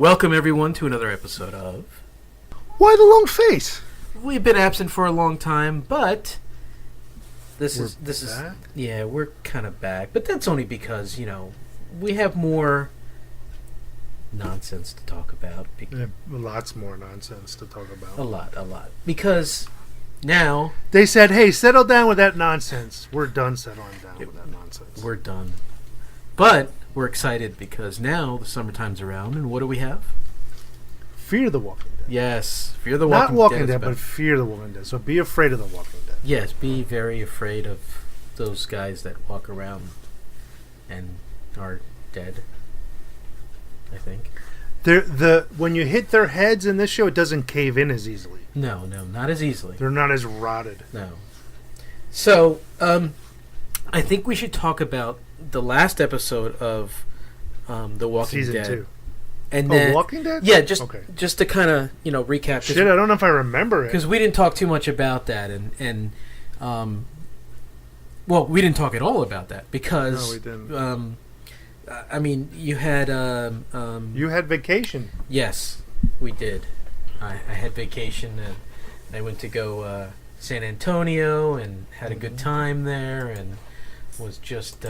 Welcome everyone to another episode of Why the Long Face? We've been absent for a long time, but We're this is back? yeah, we're kind of back, but that's only because, we have more nonsense to talk about. Yeah, lots more nonsense to talk about. A lot. Because now They said, hey, settle down with that nonsense. We're done settling down with that nonsense. we're done. But we're excited because now the summertime's around, and what do we have? Fear the Walking Dead. Yes, Fear the Not Walking Walking Dead. Dead, but Fear the Walking Dead. So be afraid of the Walking Dead. Yes, be very afraid of those guys that walk around and are dead, I think. When you hit their heads in this show, it doesn't cave in as easily. No, not as easily. They're not as rotted. No. So, I think we should talk about the last episode of The Walking Season Dead. 2. And then, Walking Dead? Yeah, just Okay. just to kind of, recap. Shit, I don't know if I remember it. Because we didn't talk too much about that, well, we didn't talk at all about that because No, we didn't. You had You had vacation. yes, we did. I had vacation and I went to go San Antonio and had a good time there and was just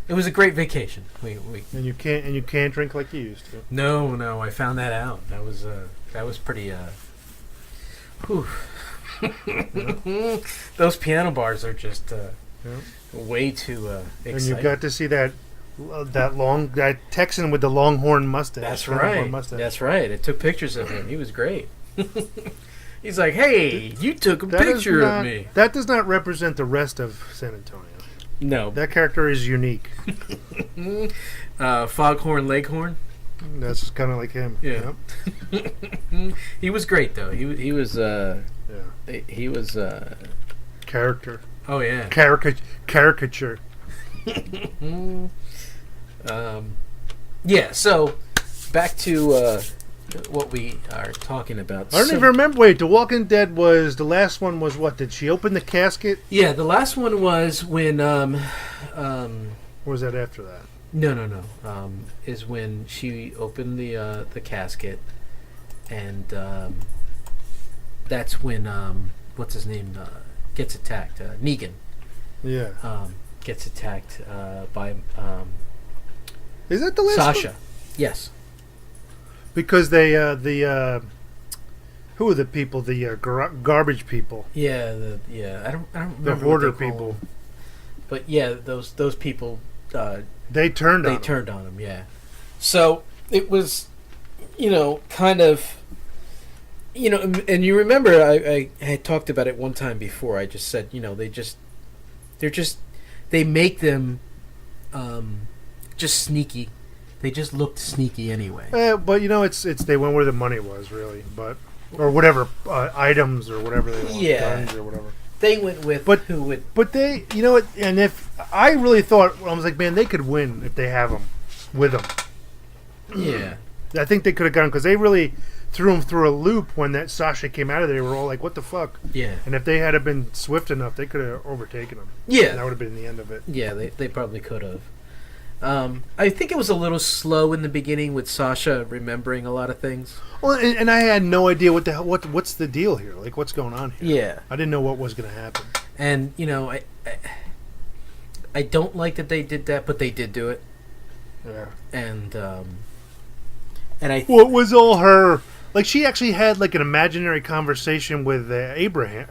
it was a great vacation. We And you can't drink like you used to. no, I found that out. That was pretty whew. Those piano bars are just way too exciting. And you got to see that Texan with the longhorn mustache. That's Longhorn right. mustache. That's right. I took pictures of him. He was great. He's like, "Hey, you took a That is picture not- of me." That does not represent the rest of San Antonio. No. That character is unique. Foghorn Leghorn. That's kind of like him. Yeah. Yep. He was great though. He was Yeah. he was Character. oh yeah. Caricature. Yeah, so back to what we are talking about. I don't even remember. Wait, The Walking Dead was the last one. Was what? Did she open the casket? Yeah, the last one was when Or was that after that? No. Is when she opened the casket, and that's when what's his name gets attacked. Negan Yeah. gets attacked by Is that the last Sasha. one? Yes. Because they who are the people? The garbage people. Yeah. I don't remember The what hoarder they call people. them. But yeah, those people. They turned on They him. turned on him, yeah. So it was, kind of, and you remember I had talked about it one time before. I just said, they make them just sneaky. They just looked sneaky anyway. But it's they went where the money was really, or whatever items or whatever they want, Yeah. guns or whatever. They went with who would. But they, and if I really thought, I was like, man, they could win if they have them with them. Yeah. I think they could have gone because they really threw him through a loop when that Sasha came out of there. They were all like, what the fuck? Yeah. And if they had have been swift enough, they could have overtaken him. Yeah. And that would have been the end of it. Yeah, they probably could have. I think it was a little slow in the beginning with Sasha remembering a lot of things. Well, and I had no idea what's the deal here. Like, what's going on here? Yeah. I didn't know what was going to happen. And, I don't like that they did that, but they did do it. Yeah. And I... What was all her... Like, she actually had, like, an imaginary conversation with Abraham.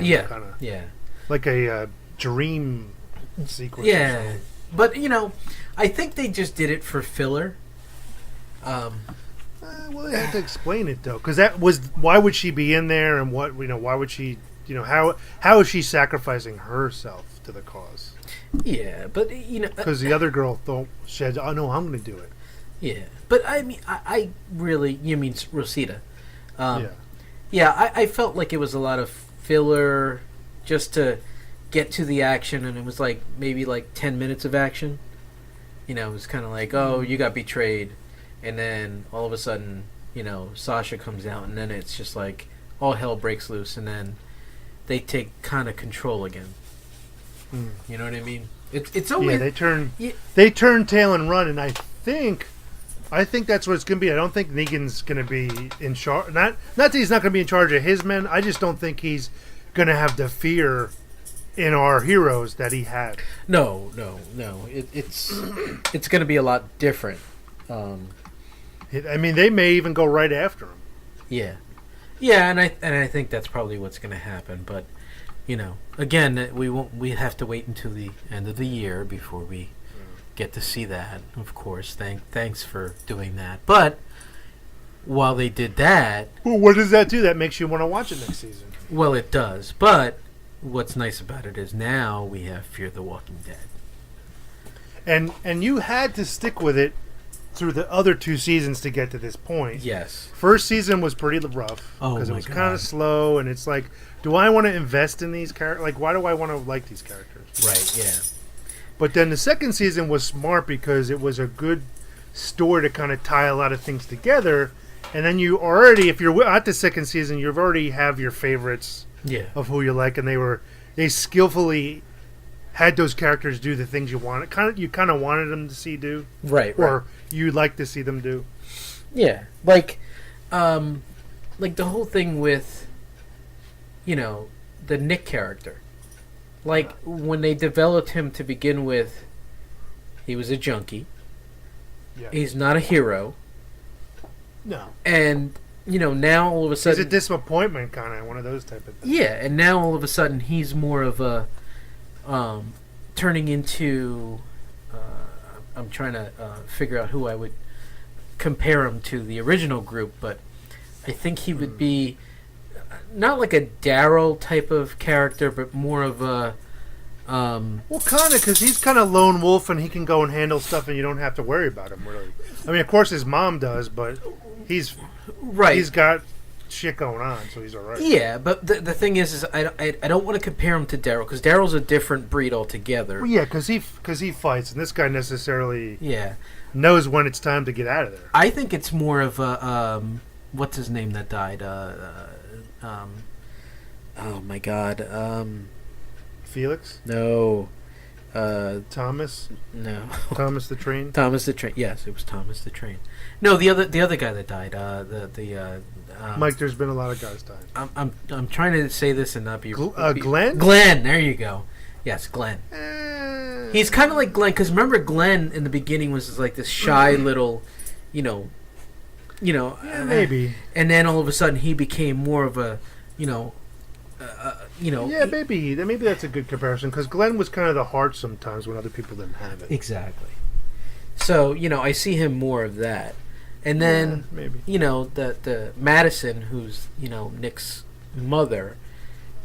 Yeah. Kind of. Yeah. Like a dream sequence. Yeah. But, I think they just did it for filler. Well, they had to explain it, though. Because that was... Why would she be in there? And what... why would she... how is she sacrificing herself to the cause? Yeah, but, Because the other girl thought... She said, oh, no, I'm going to do it. Yeah. But, I mean, I really... You mean Rosita. Yeah. Yeah, I felt like it was a lot of filler just to get to the action, and it was like maybe like 10 minutes of action. It was kind of like, oh, you got betrayed, and then all of a sudden, Sasha comes out, and then it's just like all hell breaks loose, and then they take kind of control again. You know what I mean? It's only they turn tail and run, and I think I think that's what it's going to be. I don't think Negan's going to be in charge. Not that he's not going to be in charge of his men. I just don't think he's going to have the fear in our heroes that he had. No. It's going to be a lot different. I mean, they may even go right after him. Yeah, and I think that's probably what's going to happen. But again, we have to wait until the end of the year before we get to see that. Of course, thanks for doing that. But while they did that, well, what does that do? That makes you want to watch it next season. Well, it does. But what's nice about it is now we have Fear the Walking Dead, and you had to stick with it through the other 2 seasons to get to this point. Yes. First season was pretty rough because it was kind of slow, and it's like, do I want to invest in these characters? Like, why do I want to like these characters? Right. Yeah. But then the second season was smart because it was a good story to kind of tie a lot of things together, and then you already, if you're at the second season, you've already have your favorites of who you like, and they skillfully had those characters do the things you wanted. You kind of wanted them to see do, or you'd like to see them do. Yeah, like the whole thing with, the Nick character. Like when they developed him to begin with, he was a junkie. Yeah. He's not a hero. No. And now all of a sudden he's a disappointment, kind of one of those type of things. Yeah, and now all of a sudden he's more of a turning into. I'm trying to figure out who I would compare him to the original group, but I think he would be not like a Daryl type of character, but more of a. Well, kind of, because he's kind of lone wolf, and he can go and handle stuff, and you don't have to worry about him really. I mean, of course, his mom does, but he's got shit going on, so he's all right. Yeah, but the thing is I don't want to compare him to Daryl, because Daryl's a different breed altogether. Well, yeah, because he fights, and this guy necessarily knows when it's time to get out of there. I think it's more of a what's his name that died? Oh my God. Felix? No. Thomas? No. Thomas the Train? Thomas the Train. Yes, it was Thomas the Train. No, the other guy that died. Mike, there's been a lot of guys dying. I'm trying to say this and not be Glenn? Glenn, there you go. Yes, Glenn. He's kind of like Glenn, because remember Glenn in the beginning was like this shy little, maybe. And then all of a sudden he became more of a, Yeah, maybe that's a good comparison, because Glenn was kind of the heart sometimes when other people didn't have it. Exactly. So I see him more of that, and then maybe the Madison, who's Nick's mother.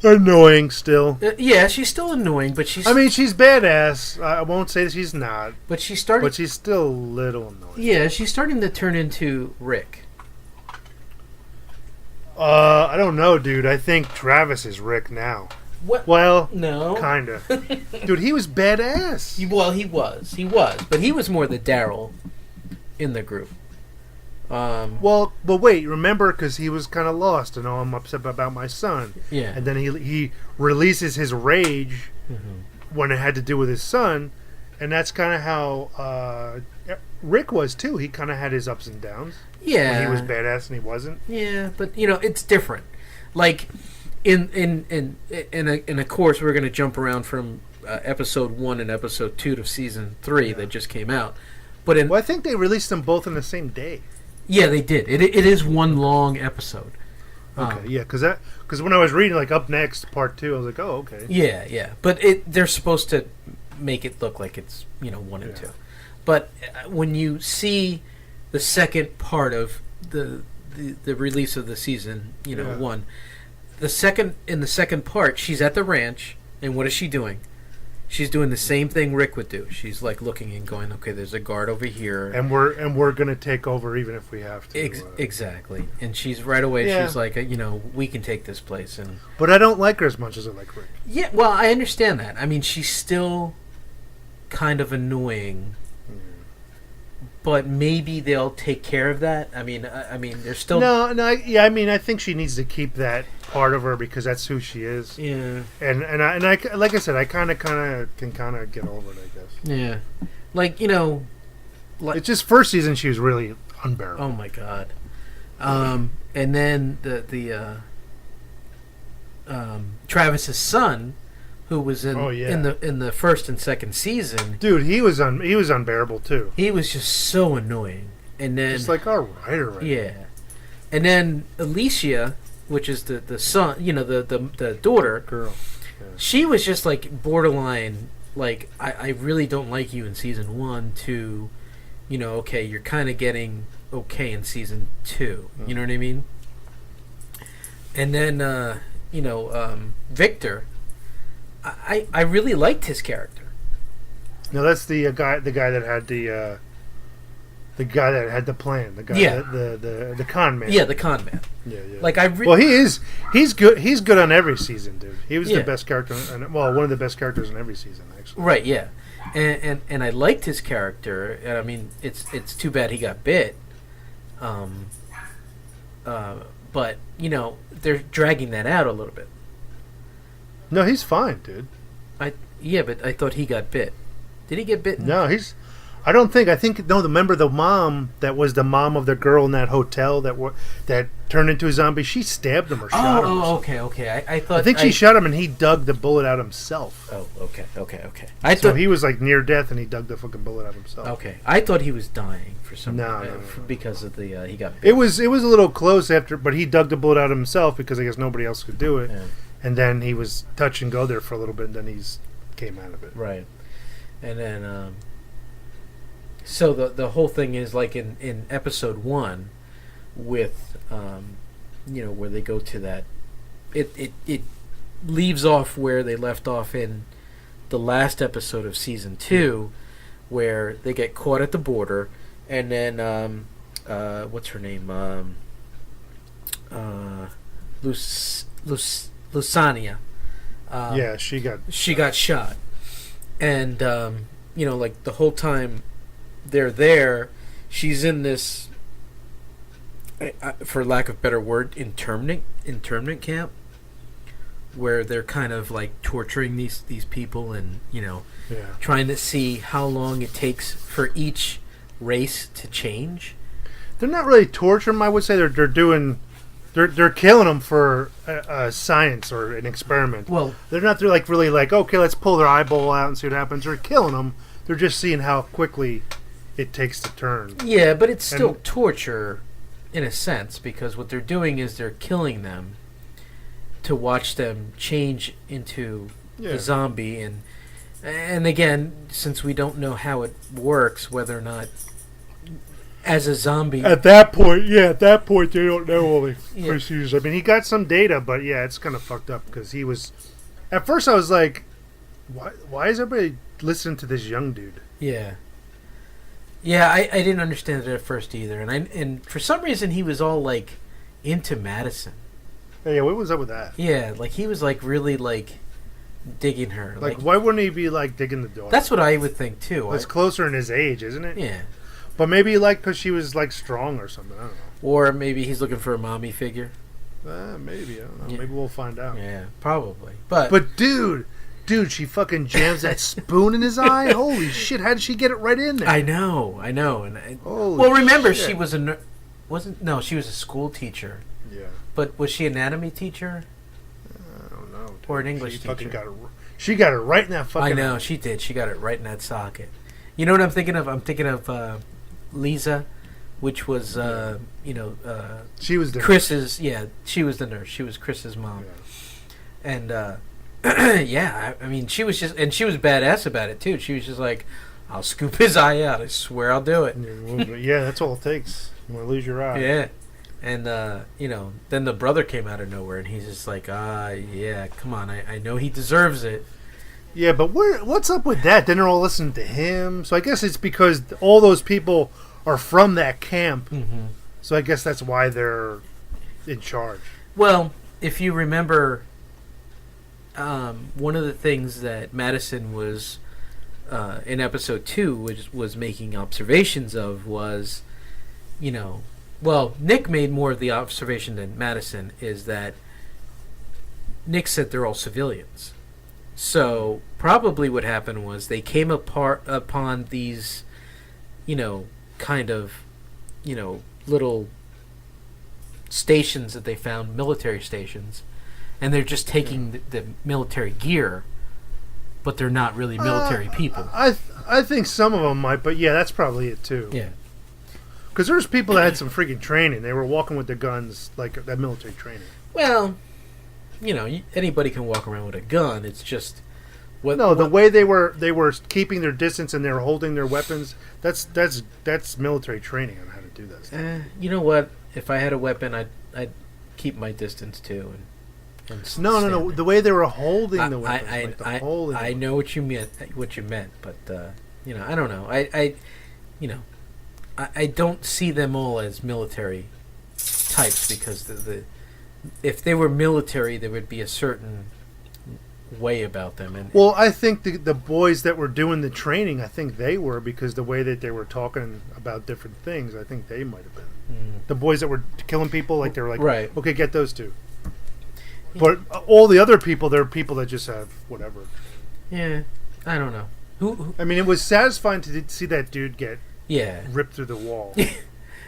Annoying still. Yeah, she's still annoying, but she's. I mean, she's badass. I won't say that she's not. But she's starting. But she's still a little annoying. Yeah, she's starting to turn into Rick. I don't know, dude. I think Travis is Rick now. What? Well, no, kinda. Dude, he was badass. He was, but he was more the Daryl in the group. Well, but wait, remember, because he was kind of lost, and I'm upset about my son. Yeah. And then he releases his rage when it had to do with his son, and that's kind of how Rick was too. He kind of had his ups and downs. Yeah. When he was badass and he wasn't. Yeah, but it's different. Like in of course we're going to jump around from episode 1 and episode 2 to season 3 that just came out. But I think they released them both on the same day. Yeah, they did. It is one long episode. Okay, yeah, because when I was reading like Up Next Part 2, I was like, oh, okay. Yeah, but they're supposed to make it look like it's 1 and 2. But when you see the second part of the release of the season, 1, in the second part, she's at the ranch, and what is she doing? She's doing the same thing Rick would do. She's like looking and going, okay, there's a guard over here, and we're gonna take over even if we have to. Exactly, and she's right away. Yeah. She's like, we can take this place, and. But I don't like her as much as I like Rick. Yeah, well, I understand that. I mean, she's still kind of annoying, but maybe they'll take care of that. I mean, they're still. No. Yeah, I mean, I think she needs to keep that part of her because that's who she is. Yeah. And I like I said, I kind of can get over it, I guess. Yeah, like like, It's just first season she was really unbearable. oh my god. And then the Travis's son, who was in in the first and second season, dude, he was unbearable too. he was just so annoying. And then Just like, all right. yeah, and then Alicia, which is the son, the daughter, Girl. she was just like borderline. Like, I really don't like you in season 1. 2, okay, you're kind of getting okay in season 2. You know what I mean? And then Victor, I really liked his character. No, that's the guy that had the guy that had the plan. The guy, the con man. Yeah, the con man. Yeah. Like, well, he's good. He's good on every season, dude. He was Yeah. the best character, one of the best characters in every season, actually. Right, yeah, and I liked his character. And I mean, it's too bad he got bit. But they're dragging that out a little bit. No, he's fine, dude. But I thought he got bit. Did he get bitten? No, I don't think. I think remember the mom that was the mom of the girl in that hotel that turned into a zombie. She stabbed him or shot him. Oh, okay. I thought. I think she shot him and he dug the bullet out himself. Oh, okay. I thought he was like near death and he dug the fucking bullet out himself. Okay, I thought he was dying for some No. because of the he got bit. It was a little close after, but he dug the bullet out himself because I guess nobody else could do it. Yeah. And then he was touch and go there for a little bit, and then he's came out of it. Right, and then so the whole thing is like in episode 1 with where they go to that it leaves off where they left off in the last episode of season 2, where they get caught at the border, and then what's her name, Lusania. Yeah, she got shot, and like the whole time they're there, she's in this, for lack of a better word, internment camp, where they're kind of like torturing these people, and trying to see how long it takes for each race to change. They're not really torturing them, I would say. They're killing them for science or an experiment. Well, they're not really like, okay, let's pull their eyeball out and see what happens. They're killing them. They're just seeing how quickly it takes to turn. Yeah, but it's still torture in a sense, because what they're doing is they're killing them to watch them change into a zombie. And again, since we don't know how it works, whether or not as a zombie. At that point, they don't know all the procedures. I mean, he got some data, but yeah, it's kind of fucked up because he was. At first, I was like, why is everybody listening to this young dude? Yeah. Yeah, I didn't understand it at first either, and for some reason he was all like into Madison. Yeah, what was up with that? Yeah, like he was like really like digging her. Like why wouldn't he be like digging the daughter? That's what I would think too. It's closer in his age, isn't it? Yeah. But maybe like because she was like strong or something. I don't know. Or maybe he's looking for a mommy figure. Maybe, I don't know. Yeah. Maybe we'll find out. Yeah, probably. But dude, she fucking jams that spoon in his eye. Holy shit! How did she get it right in there? I know. And remember, she was she was a school teacher. Yeah. But was she an anatomy teacher? I don't know. Dude. Or an English she teacher? She got it right in that fucking. I know she did. She got it right in that socket. You know what I'm thinking of? I'm thinking of Lisa, which was she was the Chris's. Yeah, she was the nurse. She was Chris's mom. Yeah. And yeah, I mean, she was badass about it too. She was just like, "I'll scoop his eye out. I swear I'll do it." Yeah, that's all it takes. You want to lose your eye. Yeah. And then the brother came out of nowhere, and he's just like, yeah, come on, I know he deserves it. Yeah, but what's up with that? Then they're all listening to him. So I guess it's because all those people are from that camp. Mm-hmm. So I guess that's why they're in charge. Well, if you remember, one of the things that Madison was in episode 2, which was making observations of, was, Nick made more of the observation than Madison, is that Nick said they're all civilians. So probably what happened was they came upon these, kind of, little stations that they found, military stations, and they're just taking the military gear, but they're not really military people. I think some of them might, but yeah, that's probably it too. Yeah. Because there's people that had some freaking training. They were walking with their guns, like that military training. Well, anybody can walk around with a gun. It's just the way they were keeping their distance and they were holding their weapons. That's military training on how to do that. You know what? If I had a weapon, I'd keep my distance too. No. The way they were holding the weapons. I know what you meant. But I don't know. I don't see them all as military types because if they were military, there would be a certain way about them. And I think the boys that were doing the training, I think they were, because the way that they were talking about different things, I think they might have been. The boys that were killing people, like they were like, right. Okay, get those two. But all the other people, they're people that just have whatever. Yeah, I don't know. Who? I mean, it was satisfying to see that dude get ripped through the wall.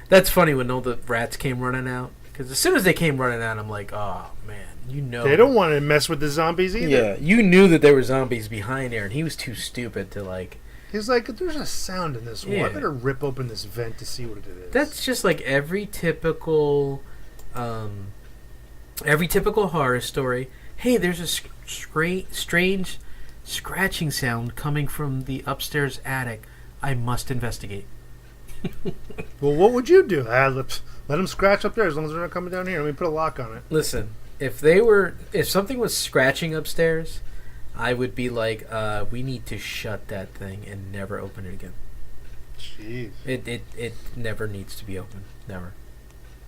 That's funny when all the rats came running out. Because as soon as they came running out, I'm like, oh, man, They don't want to mess with the zombies either. Yeah, you knew that there were zombies behind there, and he was too stupid to, like... He's like, there's a sound in this wall. I better rip open this vent to see what it is. That's just like every typical horror story. Hey, there's a strange scratching sound coming from the upstairs attic. I must investigate. Well, what would you do? Let them scratch up there as long as they're not coming down here. Let me put a lock on it. Listen, if something was scratching upstairs, I would be like, we need to shut that thing and never open it again. Jeez. It never needs to be open. Never.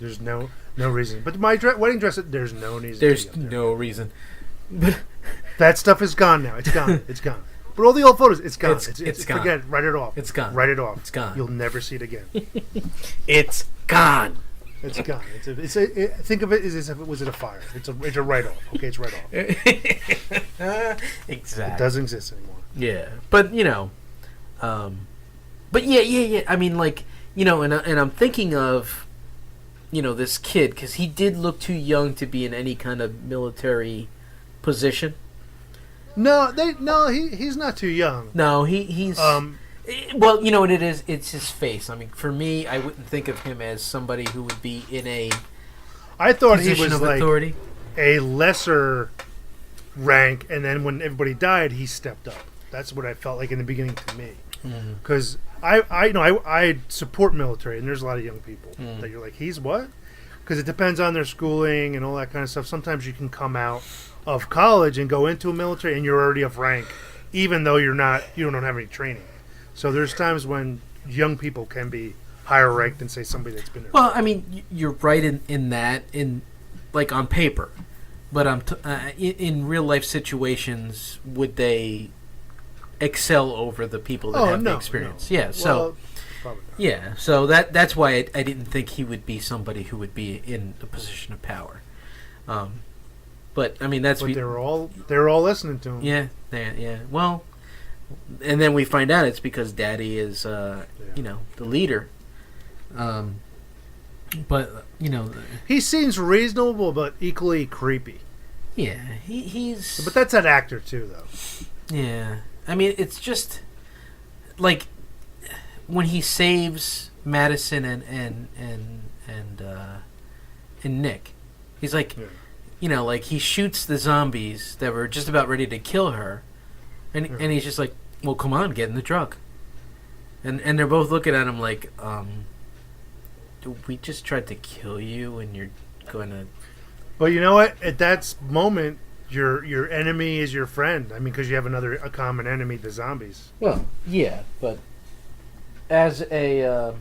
There's no reason. But my wedding dress, there's no reason. There's no reason. That stuff is gone now. It's gone. It's gone. But all the old photos, it's gone. It's gone. Forget it. Write it off. It's gone. Write it off. It's gone. You'll never see it again. It's gone. It's gone. Think of it as if it was a fire. It's a write-off. Okay, it's write-off. Exactly. It doesn't exist anymore. Yeah, but but yeah. I mean, like, and I'm thinking of, this kid, because he did look too young to be in any kind of military position. No, he's not too young. No, he's. Well, you know what it is? It's his face. I mean, for me, I wouldn't think of him as somebody who would be in a. I thought he position was of like authority. A lesser rank, and then when everybody died, he stepped up. That's what I felt like in the beginning to me. Because I support military, and there's a lot of young people that you're like, he's what? Because it depends on their schooling and all that kind of stuff. Sometimes you can come out of college and go into a military, and you're already of rank, even though you don't have any training. So there's times when young people can be higher ranked than, say, somebody that's been there. Well, I mean, you're right in that, like on paper, but in real life situations, would they excel over the people that have the experience? No. Yeah, so probably not. Yeah, so that's why I didn't think he would be somebody who would be in a position of power. But I mean, that's but they're all listening to him. Yeah. Well, and then we find out it's because Daddy is, the leader. But he seems reasonable, but equally creepy. Yeah, he's. But that's that actor too, though. Yeah, I mean, it's just like when he saves Madison and Nick. He's like, like he shoots the zombies that were just about ready to kill her, and he's just like, well, come on, get in the truck. And they're both looking at him like, we just tried to kill you, and you're going to. But you know what? At that moment, your enemy is your friend. I mean, because you have a common enemy, the zombies. Well, yeah, but as a,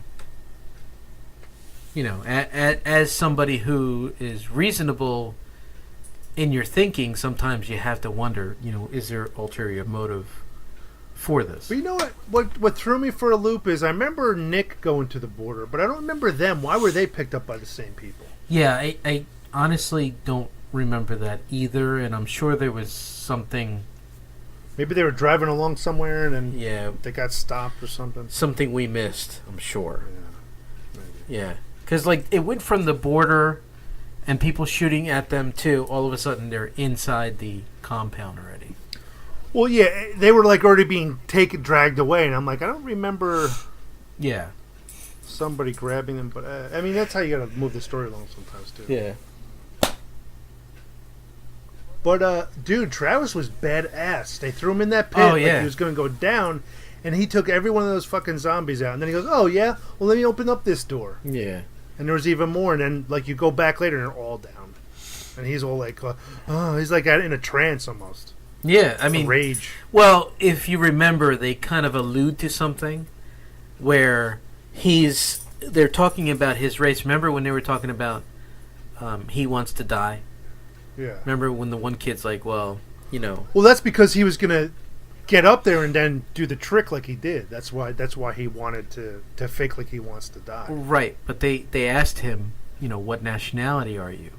as somebody who is reasonable in your thinking, sometimes you have to wonder, is there ulterior motive for this? But you know what threw me for a loop is I remember Nick going to the border, but I don't remember them. Why were they picked up by the same people? Yeah, I honestly don't remember that either, and I'm sure there was something Maybe they were driving along somewhere and then Yeah, they got stopped or something. something we missed, I'm sure. Yeah, maybe. Yeah, because like it went from the border and people shooting at them to all of a sudden they're inside the compound already. Well, yeah, they were like already being dragged away, and I'm like, I don't remember Yeah. somebody grabbing them, but I mean, that's how you gotta move the story along sometimes too. Yeah. But dude, Travis was badass. They threw him in that pit Oh, like yeah. he was gonna go down, and he took every one of those fucking zombies out. And then he goes, "Oh yeah, well let me open up this door." Yeah. And there was even more. And then like you go back later, and they're all down, and he's all like, "Oh," he's like in a trance almost. Yeah, I mean, Rage. well, if you remember, they kind of allude to something where they're talking about his race. Remember when they were talking about he wants to die? Yeah. Remember when the one kid's like, well, you know. Well, that's because he was gonna get up there and then do the trick like he did. That's why he wanted to fake like he wants to die. Right, but they asked him, you know, what nationality are you?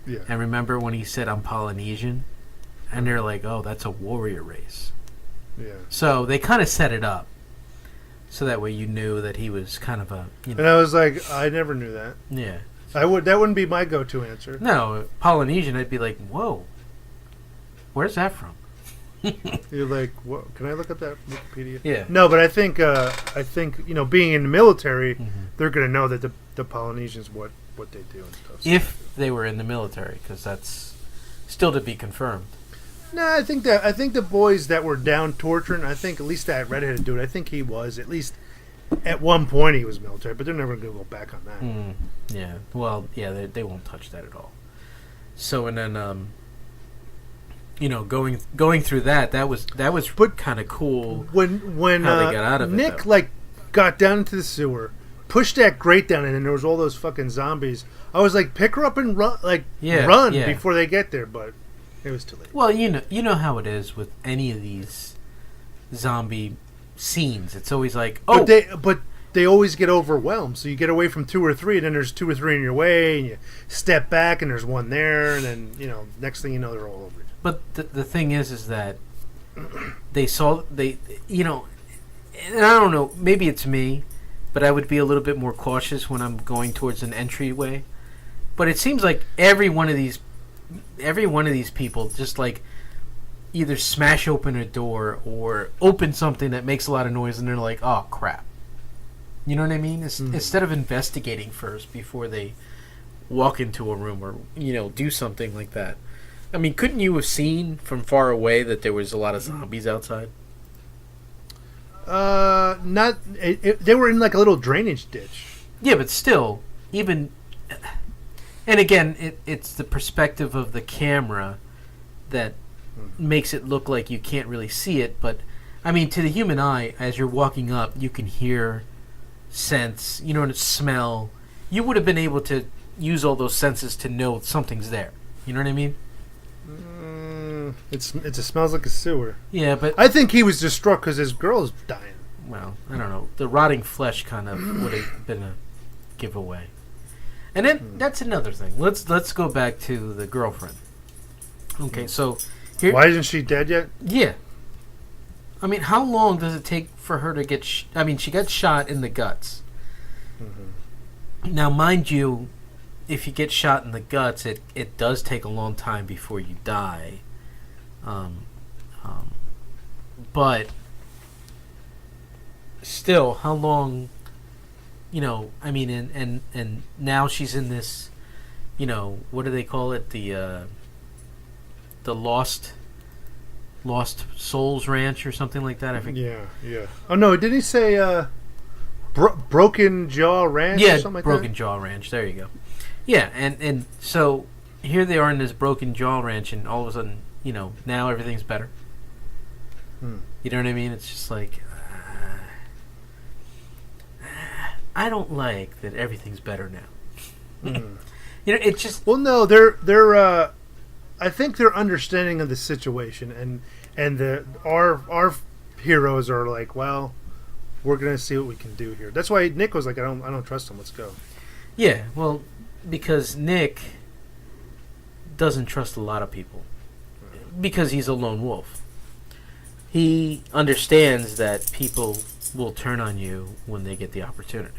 Yeah. And remember when he said, I'm Polynesian? And they're like, oh, that's a warrior race. Yeah. So they kind of set it up. So that way you knew that he was kind of a, you And know. I was like, I never knew that. Yeah. That wouldn't be my go-to answer. No, Polynesian, I'd be like, whoa. Where's that from? You're like, what? Can I look up that Wikipedia? Yeah. No, but I think you know, being in the military, Mhm. they're gonna know that the Polynesians what they do and stuff. So. If they were in the military, because that's still to be confirmed. No, I think the boys that were down torturing, I think at least that redheaded dude, I think he was at least at one point he was military, but they're never gonna go back on that. Mm, yeah. Well, yeah, they won't touch that at all. So and then you know, going through that was But kind of cool. When How they got out of it, Nick though. like got down into the sewer, pushed that grate down, and then there was all those fucking zombies. I was like, pick her up and run, run yeah. before they get there, but it was too late. Well, you know how it is with any of these zombie scenes. It's always like, oh, But they always get overwhelmed. So you get away from 2 or 3, and then there's 2 or 3 in your way, and you step back, and there's one there, and then next thing you know, they're all over you. but the thing is that they you know, and I don't know, maybe it's me, but I would be a little bit more cautious when I'm going towards an entryway. But it seems like every one of these people just like either smash open a door or open something that makes a lot of noise, and they're like, oh crap. You know what I mean? Instead of investigating first before they walk into a room or do something like that. I mean, couldn't you have seen from far away that there was a lot of zombies outside? Not. They were in like a little drainage ditch. Yeah, but still, even. And again, it's the perspective of the camera that makes it look like you can't really see it. But I mean, to the human eye, as you're walking up, you can hear, sense, and smell. You would have been able to use all those senses to know something's there. You know what I mean? It smells like a sewer. Yeah, but I think he was distraught because his girl's dying. well, I don't know. The rotting flesh kind of would have been a giveaway. And then that's another thing. Let's go back to the girlfriend. Okay, so here. Why isn't she dead yet? Yeah. I mean, how long does it take for her to get? I mean, she got shot in the guts. Mm-hmm. Now, mind you, if you get shot in the guts, it does take a long time before you die. But still, how long? I mean, and now she's in this. What do they call it? The Lost Souls Ranch or something like that. I forget. Yeah. Oh no, didn't he say Broken Jaw Ranch? Yeah, or something like Broken that? Jaw Ranch. There you go. Yeah, and so here they are in this Broken Jaw Ranch, and all of a sudden, now everything's better. You know what I mean? It's just like I don't like that everything's better now. It's just well, no, they're I think they're understanding of the situation, and our heroes are like, well, we're gonna see what we can do here. That's why Nick was like, I don't trust him. Let's go. Yeah, well, because Nick doesn't trust a lot of people because he's a lone wolf. he understands that people will turn on you when they get the opportunity.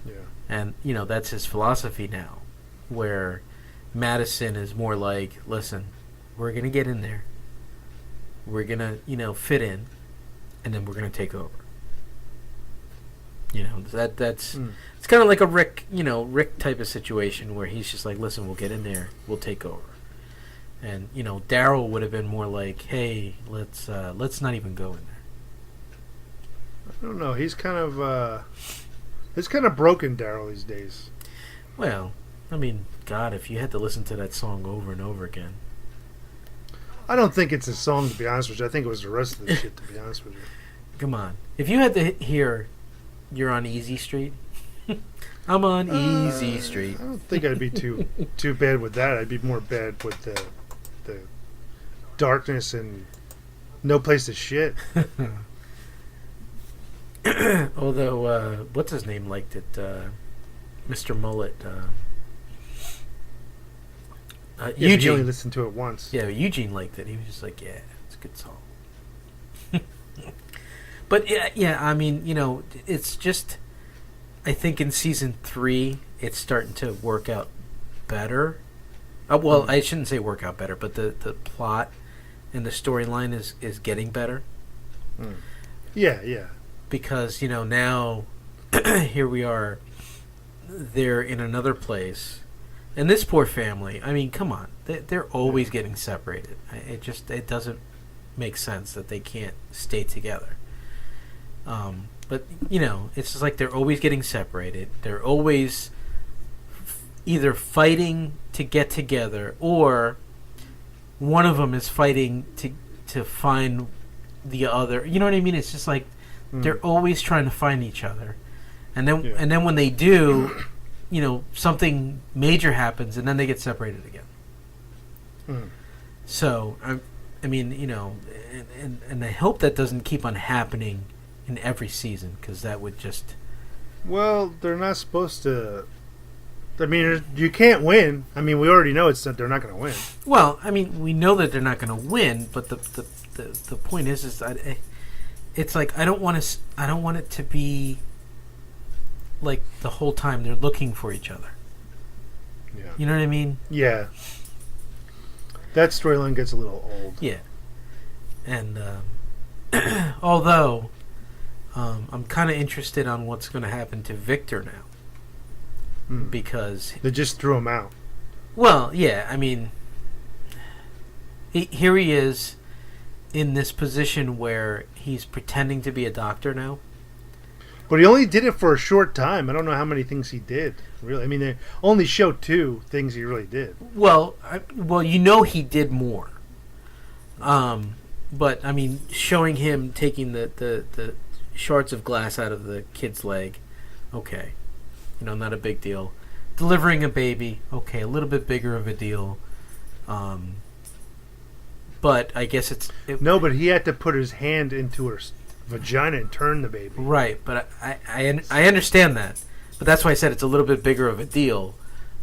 Yeah. And, that's his philosophy now, where Madison is more like, listen, we're going to get in there. We're going to, fit in, and then we're going to take over. That's it's kind of like a Rick type of situation where he's just like, listen, we'll get in there, we'll take over. And, Daryl would have been more like, hey, let's not even go in there. I don't know. He's kind of broken, Daryl, these days. Well, I mean, God, if you had to listen to that song over and over again. I don't think it's a song, to be honest with you. I think it was the rest of the shit, to be honest with you. Come on. If you had to hear You're on Easy Street, I'm on Easy Street. I don't think I'd be too bad with that. I'd be more bad with the darkness and no place to shit. Although, what's his name liked it? Mr. Mullet. Eugene. He only listened to it once. Yeah, Eugene liked it. He was just like, yeah, it's a good song. But, yeah, I mean, it's just, I think in season 3, it's starting to work out better. I shouldn't say work out better, but the plot and the storyline is getting better. Yeah. Because, now, here we are, they're in another place. And this poor family, I mean, come on. They're always getting separated. It doesn't make sense that they can't stay together. But, it's just like they're always getting separated. They're always either fighting to get together, or one of them is fighting to find the other. You know what I mean? It's just like they're always trying to find each other. And then when they do, something major happens, and then they get separated again. So, I mean, and I hope that doesn't keep on happening in every season, because that would just... Well, they're not supposed to... I mean, you can't win. I mean, we already know they're not going to win. Well, I mean, we know that they're not going to win, but the point is that it's like I don't want it to be like the whole time they're looking for each other. Yeah. You know what I mean? Yeah. That storyline gets a little old. Yeah. And although I'm kind of interested on what's going to happen to Victor now. Because they just threw him out. Well, yeah, I mean, here he is in this position where he's pretending to be a doctor now. But he only did it for a short time. I don't know how many things he did. Really, I mean, they only show 2 things he really did. Well, he did more. But I mean, showing him taking the shards of glass out of the kid's leg, okay. Not a big deal. Delivering a baby, okay, a little bit bigger of a deal. But I guess no, but he had to put his hand into her vagina and turn the baby. Right, but I understand that. But that's why I said it's a little bit bigger of a deal.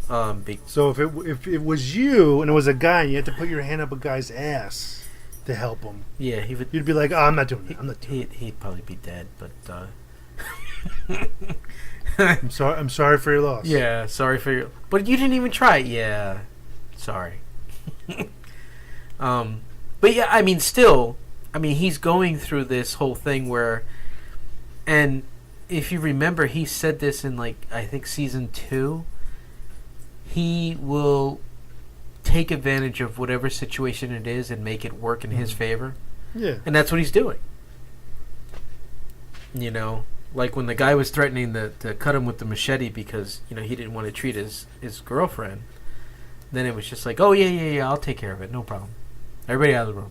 So if it was you and it was a guy and you had to put your hand up a guy's ass to help him, yeah, you'd be like, oh, I'm not doing that. He'd probably be dead, but... I'm sorry for your loss. Yeah, sorry for your... But you didn't even try it. Yeah, sorry. But yeah, I mean, still, he's going through this whole thing where... And if you remember, he said this in, I think season 2. He will take advantage of whatever situation it is and make it work in his favor. Yeah. And that's what he's doing. Like when the guy was threatening to cut him with the machete because, he didn't want to treat his girlfriend. Then it was just like, oh, yeah, I'll take care of it. No problem. Everybody out of the room.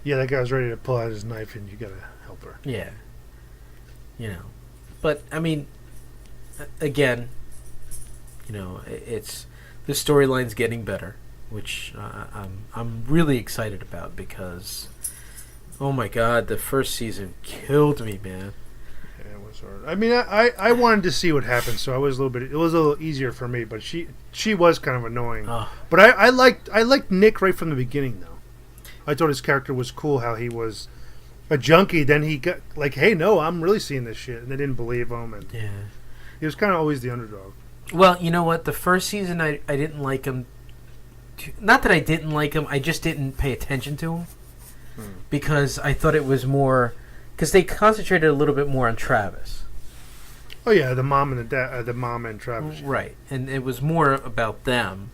Yeah, that guy was ready to pull out his knife and you got to help her. Yeah. But, I mean, again, it's... The storyline's getting better, which I'm really excited about because... Oh my God! The first season killed me, man. Yeah, it was hard. I mean, I wanted to see what happened, so it was a little easier for me. But she was kind of annoying. Oh. But I liked Nick right from the beginning, though. I thought his character was cool. How he was a junkie, then he got like, hey, no, I'm really seeing this shit, and they didn't believe him, and he was kind of always the underdog. Well, you know what? The first season, I didn't like him. Not that I didn't like him, I just didn't pay attention to him because I thought it was more because they concentrated a little bit more on Travis. Oh yeah, the mom and the dad, the mom and Travis, right? And it was more about them,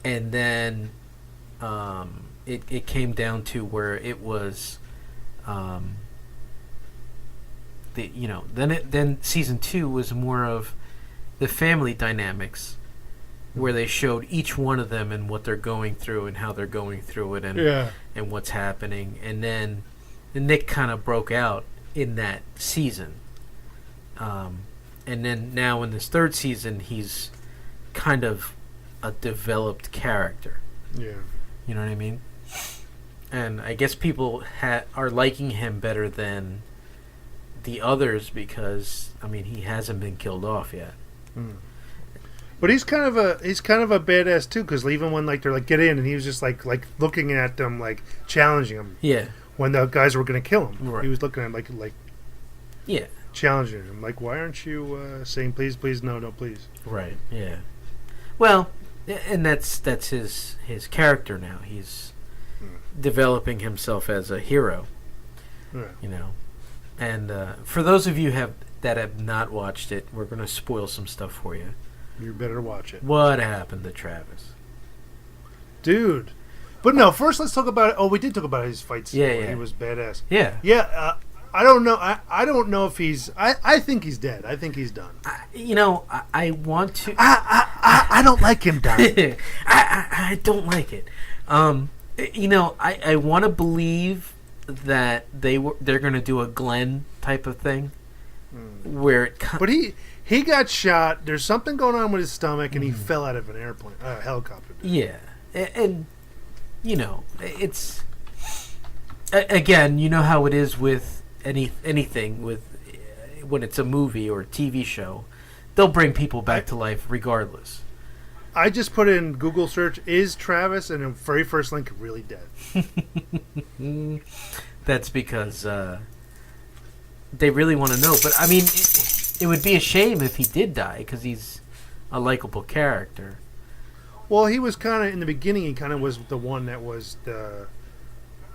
and then it came down to where it was. Then season 2 was more of the family dynamics, where they showed each one of them and what they're going through and how they're going through it and what's happening. And then Nick kind of broke out in that season. And then now in this third season, he's kind of a developed character. Yeah. You know what I mean? And I guess people are liking him better than the others because, I mean, he hasn't been killed off yet. But he's kind of a badass too, because even when like they're like get in, and he was just like looking at them, like challenging them. Yeah. When the guys were going to kill him, right. He was looking at him like yeah, challenging him, like, why aren't you saying please, please, no, no, please? Right. Yeah. Well, and that's his character now. He's developing himself as a hero. Yeah. You know, and for those of you that have not watched it, we're going to spoil some stuff for you. You better watch it. What happened to Travis? Dude. But no, first let's talk about it. Oh, we did talk about his fights. Yeah. He was badass. Yeah. Yeah, I don't know. I don't know if he's... I think he's dead. I think he's done. I want to... I don't like him done. I don't like it. I want to believe that they're going to do a Glenn type of thing. Where it... But he got shot. There's something going on with his stomach, and he fell out of an airplane, helicopter. Yeah, and it's again, you know how it is with anything with when it's a movie or a TV show, they'll bring people back to life regardless. I just put in Google search is Travis, and the very first link really dead. That's because they really want to know. But I mean, it would be a shame if he did die because he's a likable character. Well, he was kind of in the beginning. He kind of was the one that was the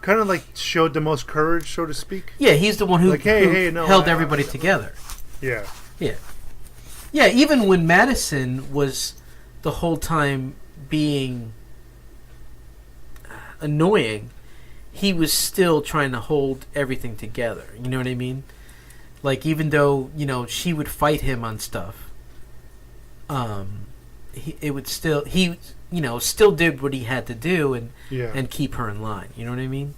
kind of like showed the most courage, so to speak. Yeah, he's the one who, like, hey, no, held everybody together. Yeah. Yeah. Even when Madison was the whole time being annoying, he was still trying to hold everything together. You know what I mean? Like, even though, she would fight him on stuff, he still did what he had to do and keep her in line. You know what I mean?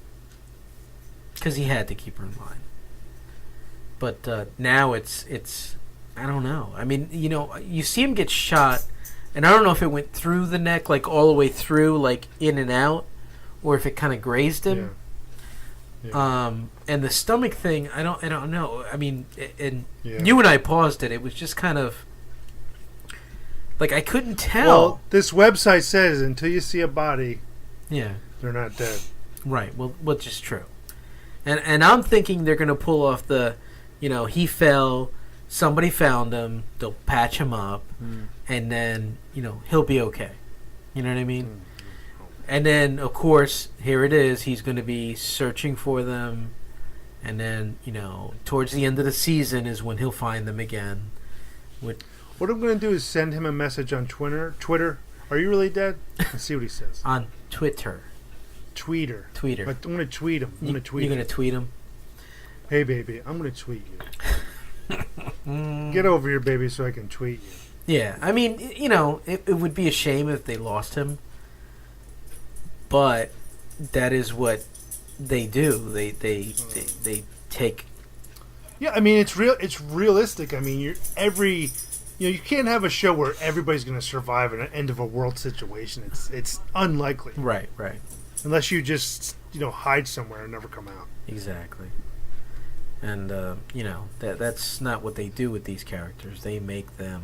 Because he had to keep her in line. But now it's I don't know. I mean, you see him get shot, and I don't know if it went through the neck, like all the way through, like in and out, or if it kind of grazed him. Yeah. And the stomach thing, I don't know. I mean, you and I paused it. It was just kind of like I couldn't tell. Well, this website says until you see a body, they're not dead. Right. Well, which is true. And I'm thinking they're going to pull off the, he fell, somebody found him, they'll patch him up, and then he'll be okay. You know what I mean? And then, of course, here it is. He's going to be searching for them. And then, towards the end of the season is when he'll find them again. What I'm going to do is send him a message on Twitter. Are you really dead? And see what he says. On Twitter. Tweeter. But I'm going to tweet him. You're going to tweet him? Hey, baby, I'm going to tweet you. Get over here, baby, so I can tweet you. Yeah. I mean, it would be a shame if they lost him. But that is what they do. They take. Yeah, I mean it's real. It's realistic. I mean, you can't have a show where everybody's going to survive in an end of a world situation. It's unlikely. Right. Unless you just hide somewhere and never come out. Exactly. And that's not what they do with these characters. They make them,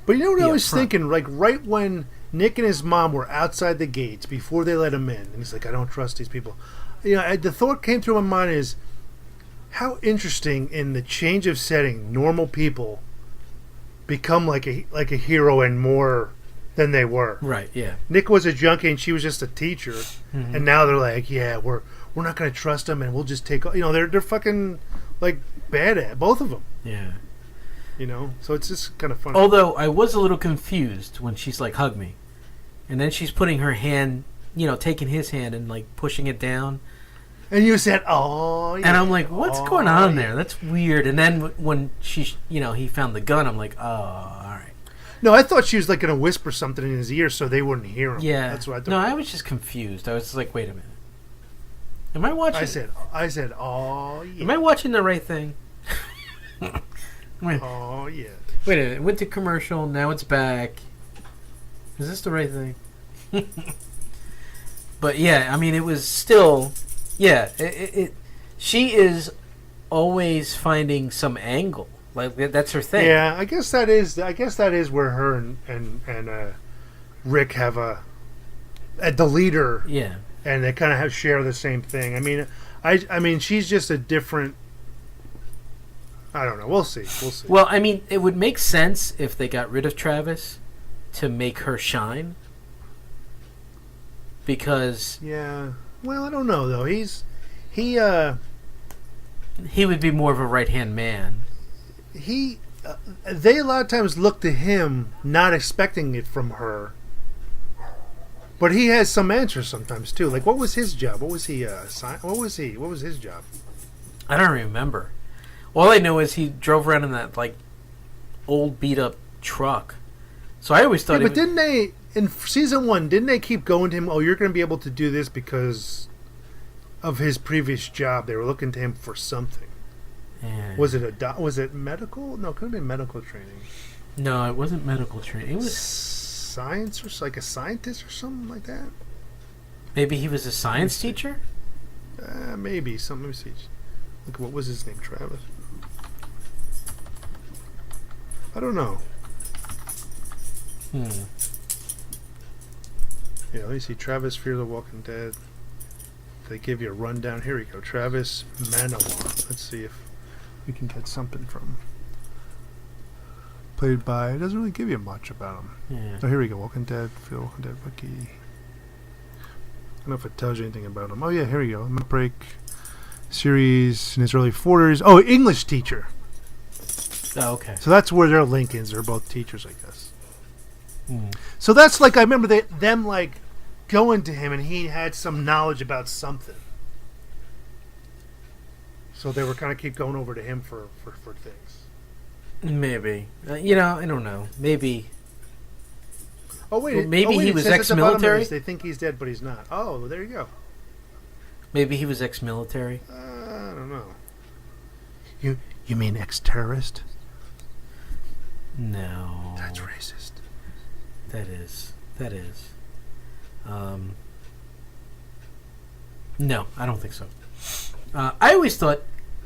But you know what I be was upfront. thinking? Like right when Nick and his mom were outside the gates before they let him in, and he's like, "I don't trust these people." The thought came through my mind is how interesting in the change of setting, normal people become like a hero and more than they were. Right. Yeah. Nick was a junkie and she was just a teacher, and now they're like, "Yeah, we're not going to trust them, and we'll just take." They're fucking like bad at both of them. Yeah. So it's just kind of funny. Although I was a little confused when she's like, "Hug me," and then she's putting her hand, taking his hand and like pushing it down. And you said, "Oh," yeah. And I'm like, "What's going on there? That's weird." And then when he found the gun, I'm like, "Oh, all right." No, I thought she was like going to whisper something in his ear so they wouldn't hear him. Yeah. That's what I thought. No, I was just confused. I was like, "Wait a minute. Am I watching?" I said, "Oh yeah." Am I watching the right thing? Oh yeah. Wait a minute. It went to commercial. Now it's back. Is this the right thing? But yeah, I mean, it was still. Yeah, she is always finding some angle. Like that's her thing. Yeah, I guess that is where her and Rick have the leader. Yeah. And they kind of share the same thing. I mean, she's just a different. I don't know. We'll see. Well, I mean, it would make sense if they got rid of Travis to make her shine. Because yeah. Well, I don't know though. He would be more of a right-hand man. They a lot of times look to him, not expecting it from her. But he has some answers sometimes too. Like, what was his job? What was he? What was his job? I don't remember. All I know is he drove around in that like old beat-up truck. So I always thought. Yeah, but didn't they in season 1? Didn't they keep going to him? Oh, you're going to be able to do this because of his previous job. They were looking to him for something. Yeah. Was it medical? No, it could have been medical training. No, it wasn't medical training. It was science or like a scientist or something like that. Maybe he was a science teacher. Maybe something. Let me see. Look, what was his name? Travis. I don't know. Yeah, let me see. Travis, Fear the Walking Dead. They give you a rundown. Here we go. Travis Manawan. Let's see if we can get something from. Played by. It doesn't really give you much about him. Yeah. Oh, here we go. Walking Dead. Fear the Walking Dead. Wiki. I don't know if it tells you anything about him. Oh yeah, here we go. I'm gonna break series in his early 40s. Oh, English teacher. Oh, okay. So that's where their link is. They're both teachers, I guess. So that's like I remember them like going to him, and he had some knowledge about something. So they were kind of keep going over to him for things. Maybe. I don't know. Maybe. Oh wait, Well, maybe he it was says at the bottom of ex-military? this, they think he's dead, but he's not. Oh, well, there you go. Maybe he was ex-military. I don't know. You mean ex-terrorist? No. That's racist. That is. No, I don't think so. I always thought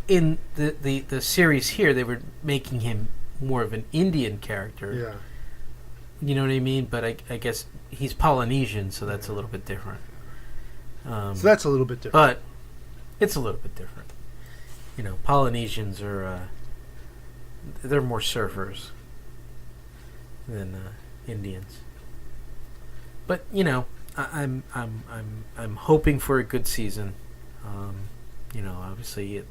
in the series here they were making him more of an Indian character. Yeah. You know what I mean? But I guess he's Polynesian, so that's a little bit different. So that's a little bit different. But it's a little bit different. Polynesians are they're more surfers than Indians. But I'm hoping for a good season. Obviously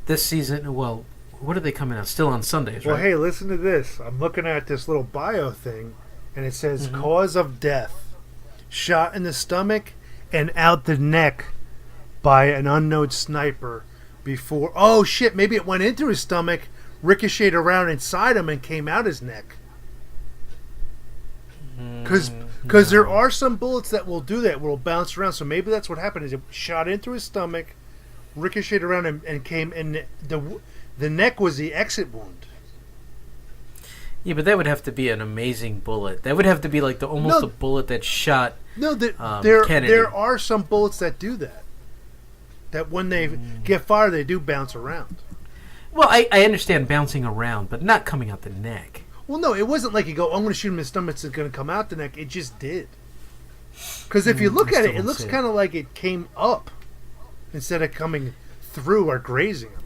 this season. Well, what are they coming out? Still on Sundays, Well, right? hey, listen to this. I'm looking at this little bio thing, and it says cause of death: shot in the stomach and out the neck by an unknown sniper. Before, oh shit, maybe it went into his stomach, ricocheted around inside him, and came out his neck. Because there are some bullets that will do that, will bounce around. So maybe that's what happened. Is it shot into his stomach, ricocheted around, and came in the neck was the exit wound. Yeah, but that would have to be an amazing bullet. That would have to be like almost a bullet that shot. No, Kennedy. there are some bullets that do that. That when they get fired, they do bounce around. Well, I understand bouncing around, but not coming out the neck. Well, no, it wasn't like you go, oh, I'm going to shoot him in the stomach, it's going to come out the neck. It just did. Because if you look at it, it looks kind of like it came up instead of coming through or grazing him.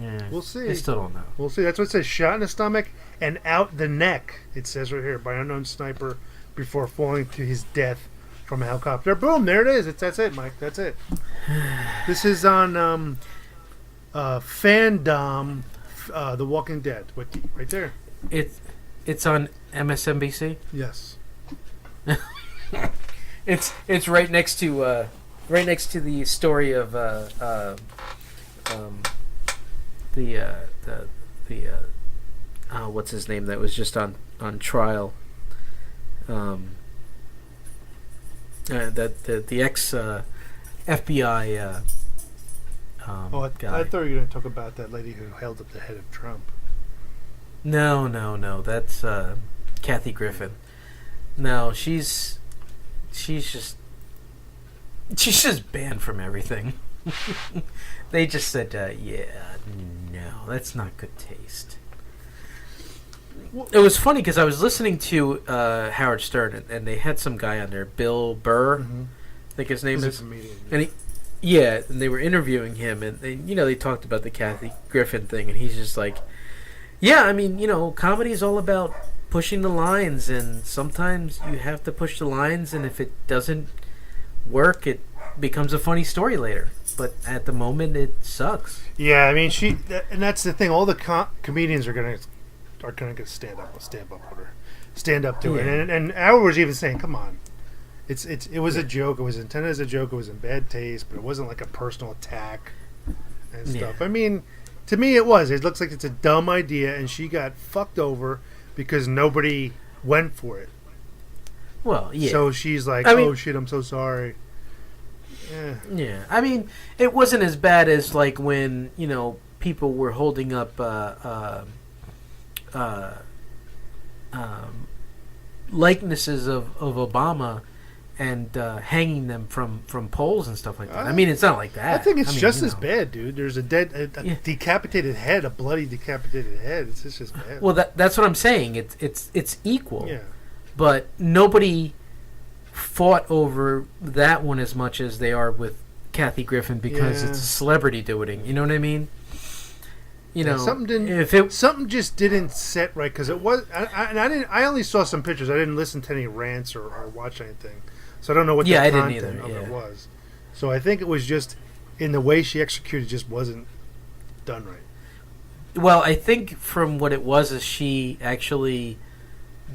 Yeah. We'll see. I still don't know. We'll see. That's what it says. Shot in the stomach and out the neck. It says right here, by unknown sniper before falling to his death from a helicopter. Boom, there it is. That's it, Mike. That's it. This is on Fandom, The Walking Dead. Wiki, right there. It's on MSNBC. Yes. It's right next to the story of what's his name that was just on trial. The ex FBI. I thought you were going to talk about that lady who held up the head of Trump. No. That's Kathy Griffin. No, she's just banned from everything. They just said, no, that's not good taste. It was funny because I was listening to Howard Stern, and they had some guy on there, Bill Burr, I think his name is. And and they were interviewing him, and they talked about the Kathy Griffin thing, and he's just like, yeah, I mean, comedy is all about pushing the lines, and sometimes you have to push the lines, and if it doesn't work, it becomes a funny story later. But at the moment, it sucks. Yeah, I mean, and that's the thing. All the comedians are gonna stand up to it. And Howard was even saying, "Come on, it was a joke. It was intended as a joke. It was in bad taste, but it wasn't like a personal attack and stuff." I mean, to me, it was. It looks like it's a dumb idea, and she got fucked over because nobody went for it. Well, yeah. So she's like, "Oh shit, I'm so sorry." Yeah. I mean, it wasn't as bad as like when people were holding up likenesses of Obama and hanging them from poles and stuff like that. I mean, it's not like that. I think it's just as bad, dude. There's a decapitated head, a bloody decapitated head. It's just as bad. Well, that's what I'm saying. It's equal. Yeah. But nobody fought over that one as much as they are with Kathy Griffin because it's a celebrity doing. You know what I mean? Something just didn't set right because it was. I only saw some pictures. I didn't listen to any rants or watch anything, so I don't know what the content of it was. So I think it was just in the way she executed, just wasn't done right. Well, I think from what it was is she actually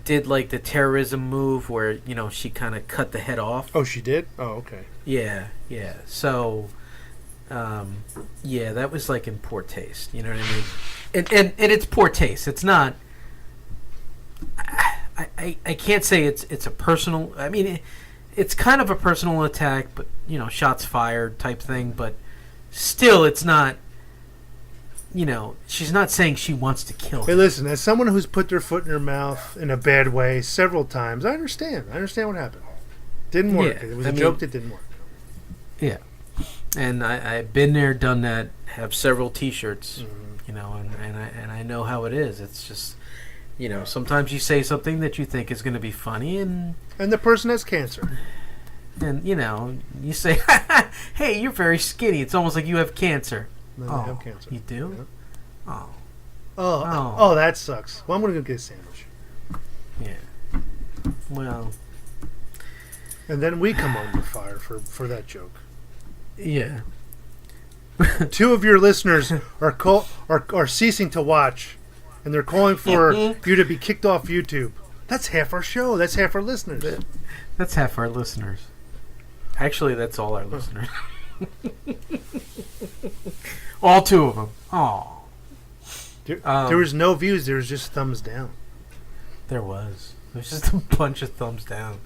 did like the terrorism move where she kind of cut the head off. Oh, she did? Oh, okay. Yeah. So, that was like in poor taste. You know what I mean? And it's poor taste. It's not. I can't say it's a personal. I mean, it's kind of a personal attack, but shots fired type thing. But still, it's not. She's not saying she wants to kill him. Hey, listen, as someone who's put their foot in her mouth in a bad way several times, I understand. I understand what happened. Didn't work. It was a joke that didn't work. Yeah. And I've been there, done that, have several T-shirts, and I know how it is. It's just, sometimes you say something that you think is going to be funny, and the person has cancer. And, you say, hey, you're very skinny. It's almost like you have cancer. No, I have cancer. You do? Yeah. Oh, that sucks. Well, I'm going to go get a sandwich. Yeah. Well. And then we come under fire for that joke. Yeah. 2 of your listeners are ceasing to watch, and they're calling for you to be kicked off YouTube. That's half our show. That's half our listeners. That's half our listeners. Actually, that's all our listeners. All 2 of them. Oh. There was no views. There was just thumbs down. There was just a bunch of thumbs down.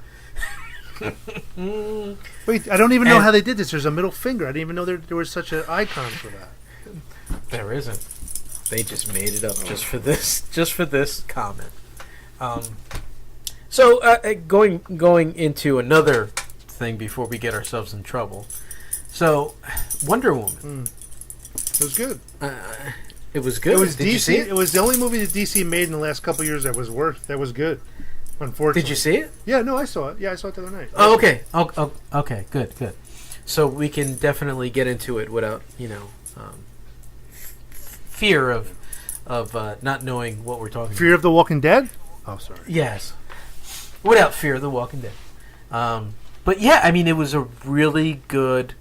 Wait, I don't even know how they did this. There's a middle finger. I didn't even know there was such an icon for that. There isn't. They just made it up just for this comment. So going into another thing before we get ourselves in trouble. So Wonder Woman. It was good. It was good. It was Did DC. you see it? It was the only movie that DC made in the last couple of years that was good. Unfortunately. Did you see it? Yeah, no, I saw it. Yeah, I saw it the other night. Oh, okay. Okay. Good. So we can definitely get into it without, fear of not knowing what we're talking Fear of the Walking Dead? Oh, sorry. about. Yes. Without fear of the Walking Dead. But yeah, I mean, it was a really good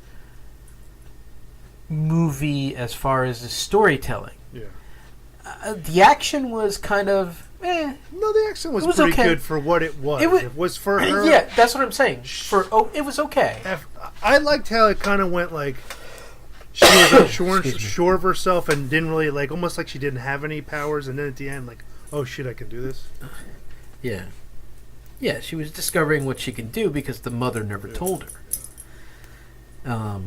movie as far as the storytelling. Yeah. The action was kind of No, the action was, It was pretty okay. good for what it was. It was for her. Yeah, that's what I'm saying. It was okay. I liked how it kind of went like she was unsure of herself and didn't really like, almost like she didn't have any powers, and then at the end, like, oh shit, I can do this. Yeah. Yeah, she was discovering what she can do because the mother never told her.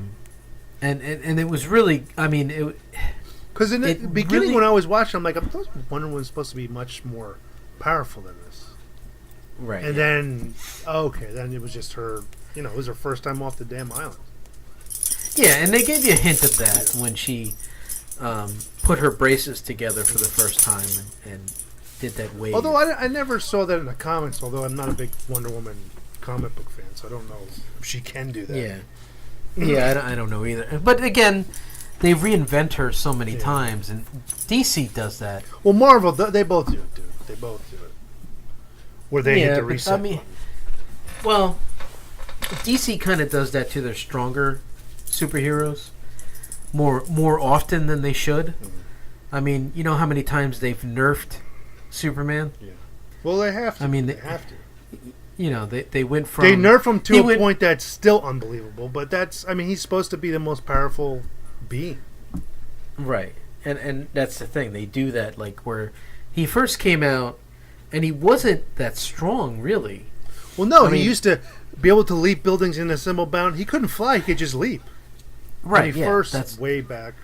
And it was really, I mean, it. Because in the beginning, really, when I was watching, I'm like, I thought Wonder Woman's supposed to be much more powerful than this. Right. And then, then it was just her. It was her first time off the damn island. Yeah, and they gave you a hint of that when she put her braces together for the first time and did that wave. Although I never saw that in the comics, although I'm not a big Wonder Woman comic book fan, so I don't know if she can do that. Yeah. Yeah, I don't know either. But again, they reinvent her so many times, and DC does that. Well, Marvel, they both do it, dude. They both do it. Where they hit the reset button. Well, DC kind of does that to their stronger superheroes more often than they should. Mm-hmm. I mean, you know how many times they've nerfed Superman? Yeah. Well, they have to. I mean, they have to. They went from... They nerf him to a point that's still unbelievable, but that's... I mean, he's supposed to be the most powerful being. Right. And that's the thing. They do that, like, where he first came out, and he wasn't that strong, really. Well, no, he used to be able to leap buildings in a symbol bound. He couldn't fly, he could just leap. Right, that's way back.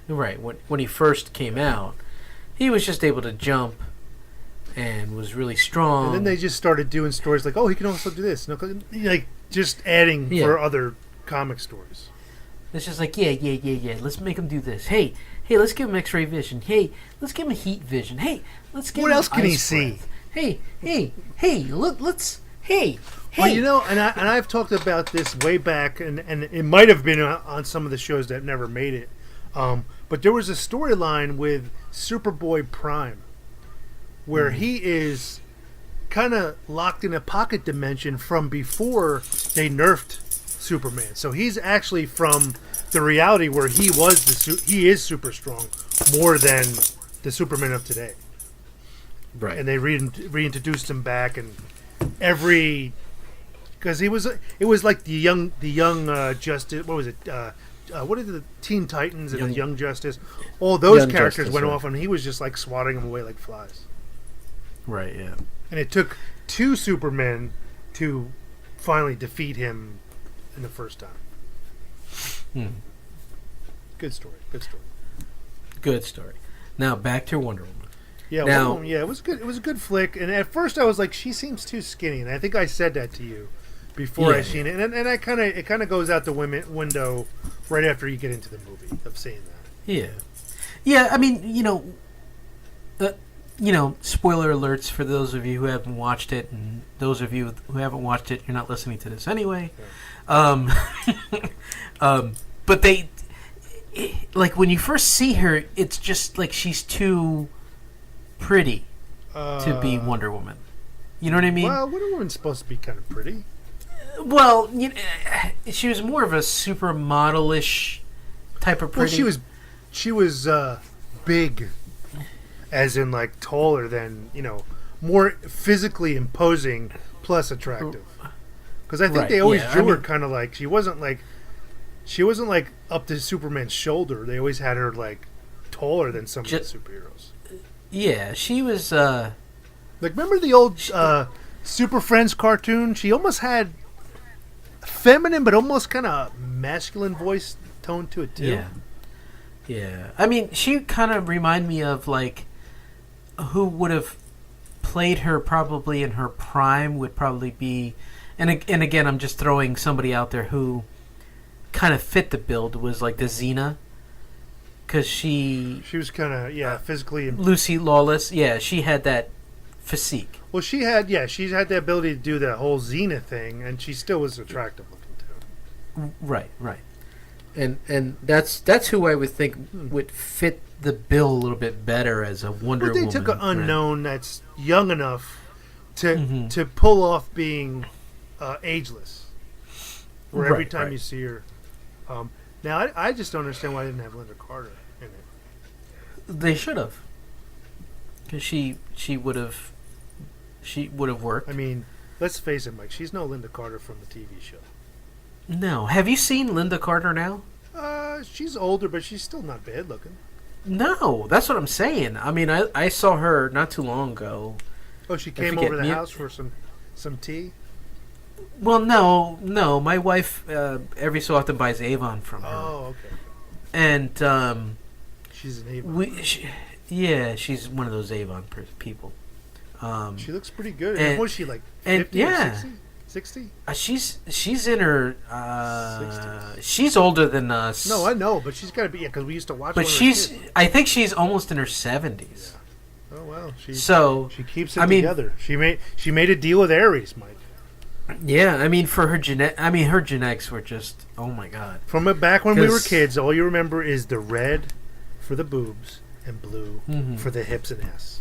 Right, when he first came out, he was just able to jump and was really strong. And then they just started doing stories like, oh, he can also do this. Like, just adding for other comic stories. It's just like, yeah. Let's make him do this. Hey, let's give him X-ray vision. Hey, let's give him heat vision. Hey, let's give him what else can he breath. see? Hey, let's. Well, and I've talked about this way back, and it might have been on some of the shows that never made it. But there was a storyline with Superboy Prime where he is kind of locked in a pocket dimension from before they nerfed Superman. So he's actually from the reality where he is super strong, more than the Superman of today. Right. And they reintroduced him back, and because it was like the young Justice. What was it? What are the Teen Titans and the Young Justice? All those characters went off, and he was just like swatting them away like flies. Right. Yeah. And it took 2 Supermen to finally defeat him in the first time. Good story. Good story. Now back to Wonder Woman. Yeah, now, Wonder Woman, it was good. It was a good flick. And at first I was like, she seems too skinny, and I think I said that to you before I seen it. And it kind of goes out the window right after you get into the movie of saying that. Yeah. I mean, spoiler alerts for those of you who haven't watched it, and those of you who haven't watched it, you're not listening to this anyway. Yeah. But like when you first see her, it's just like she's too pretty to be Wonder Woman. You know what I mean? Well, Wonder Woman's supposed to be kind of pretty. Well, she was more of a supermodel-ish type of pretty. Well, she was big, as in like taller than, more physically imposing plus attractive. Because I think they always drew her kind of like she wasn't like up to Superman's shoulder. They always had her like taller than some of the superheroes. Yeah, she was. Like, remember the old Super Friends cartoon? She almost had feminine, but almost kind of masculine voice tone to it too. Yeah. I mean, she kind of reminded me of like who would have played her probably in her prime would probably be, and again, I'm just throwing somebody out there who kind of fit the build, was like the Xena because she was kind of physically. Lucy Lawless. Yeah, she had that physique. Well, she had the ability to do the whole Xena thing, and she still was attractive looking too. Right. And that's who I would think would fit the bill a little bit better as a Wonder Woman. They took an unknown that's young enough to pull off being ageless. Where every time you see her, now I just don't understand why they didn't have Linda Carter in it. They should have, because she would have worked. I mean, let's face it, Mike. She's no Linda Carter from the TV show. No, have you seen Linda Carter now? She's older, but she's still not bad looking. No, that's what I'm saying. I mean, I saw her not too long ago. Oh, she came over to the house for some tea? Well, no. My wife every so often buys Avon from her. Oh, okay. And she's an Avon. She's one of those Avon people. She looks pretty good. And what is she, like 50 or 60? 60? She's in her. 60s. She's older than us. No, I know, but she's got to be because we used to watch. But I think she's almost in her 70s. Yeah. Oh well, she keeps it together. She made a deal with Ares, Mike. Yeah, I mean her genetics were just, oh my god. From back when we were kids, all you remember is the red for the boobs and blue for the hips and ass.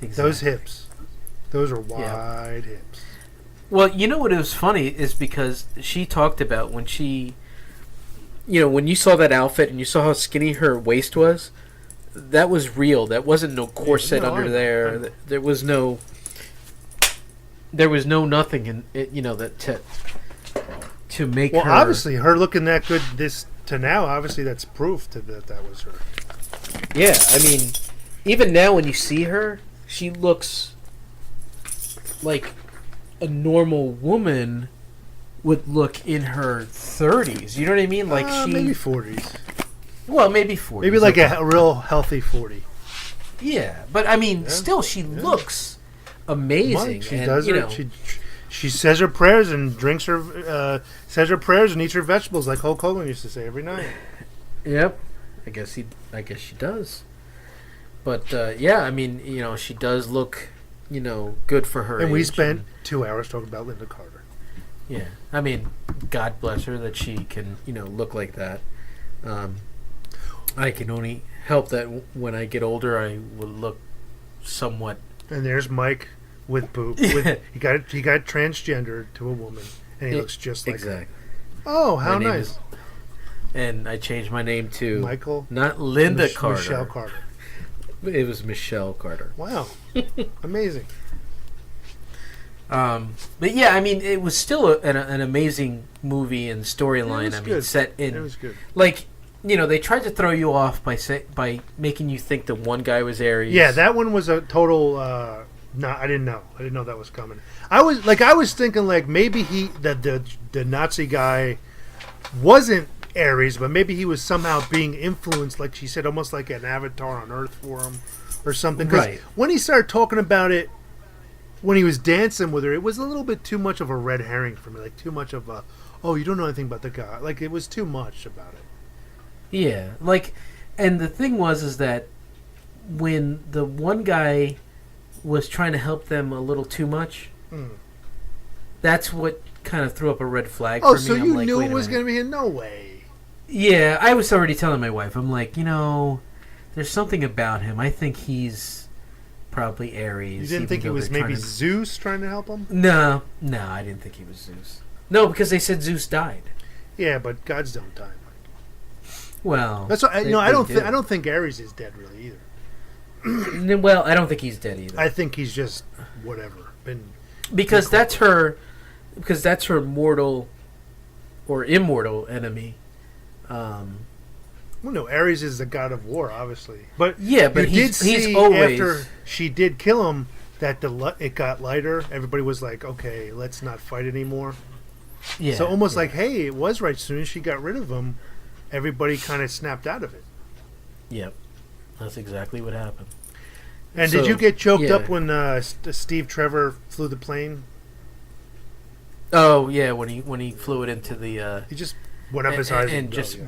Exactly. Those hips, those are wide hips. Well, you know what was funny is because she talked about when she, when you saw that outfit and you saw how skinny her waist was, that was real. That wasn't no corset under there. There was no nothing in it, that to make her. Well, obviously, her looking that good to now, obviously that's proof that was her. Yeah, I mean, even now when you see her, she looks like a normal woman would look in her 30s. You know what I mean? Like maybe 40s. Well, maybe 40s. Maybe like a real healthy 40. Yeah, but I mean, still, she looks amazing. She does it. She says her prayers and drinks her says her prayers and eats her vegetables like Hulk Hogan used to say every night. Yep, I guess she does. But I mean, she does look, good for her. And age. We spent 2 hours talking about Linda Carter. Yeah, I mean, God bless her that she can, look like that. I can only help that when I get older, I will look somewhat. And there's Mike with boob. He got transgendered to a woman, and he looks just like her. Oh, how nice! And I changed my name to Michael, not Linda Carter. Michelle Carter. It was Michelle Carter. Wow, amazing. But yeah, I mean, it was still an amazing movie and storyline. I mean, set in. It was good. Like, they tried to throw you off by making you think that one guy was Ares. Yeah, that one was a total. No, I didn't know. I didn't know that was coming. I was thinking like maybe the Nazi guy wasn't Ares, but maybe he was somehow being influenced, like she said, almost like an avatar on Earth for him or something. Because when he started talking about it, when he was dancing with her, it was a little bit too much of a red herring for me. Like too much of a, oh, you don't know anything about the guy. Like it was too much about it. Yeah, like, and the thing is that when the one guy was trying to help them a little too much, that's what kind of threw up a red flag for me. Oh, so you knew it was going to be no way. Yeah, I was already telling my wife. I'm like, there's something about him. I think he's probably Ares. You didn't think it was maybe Zeus trying to help him? No, I didn't think he was Zeus. No, because they said Zeus died. Yeah, but gods don't die. Well, that's what, I don't think Ares is dead really either. Well, I don't think he's dead either. I think he's just whatever. Because that's her mortal or immortal enemy. Well, no, Ares is the god of war, obviously. But yeah, but he's always, after she did kill him, that it got lighter. Everybody was like, okay, let's not fight anymore. Yeah. So almost like, hey, it was right. As soon as she got rid of him, everybody kind of snapped out of it. Yep, that's exactly what happened. And did you get choked up when Steve Trevor flew the plane? Oh yeah, when he flew it into the. He just went up his eyes and just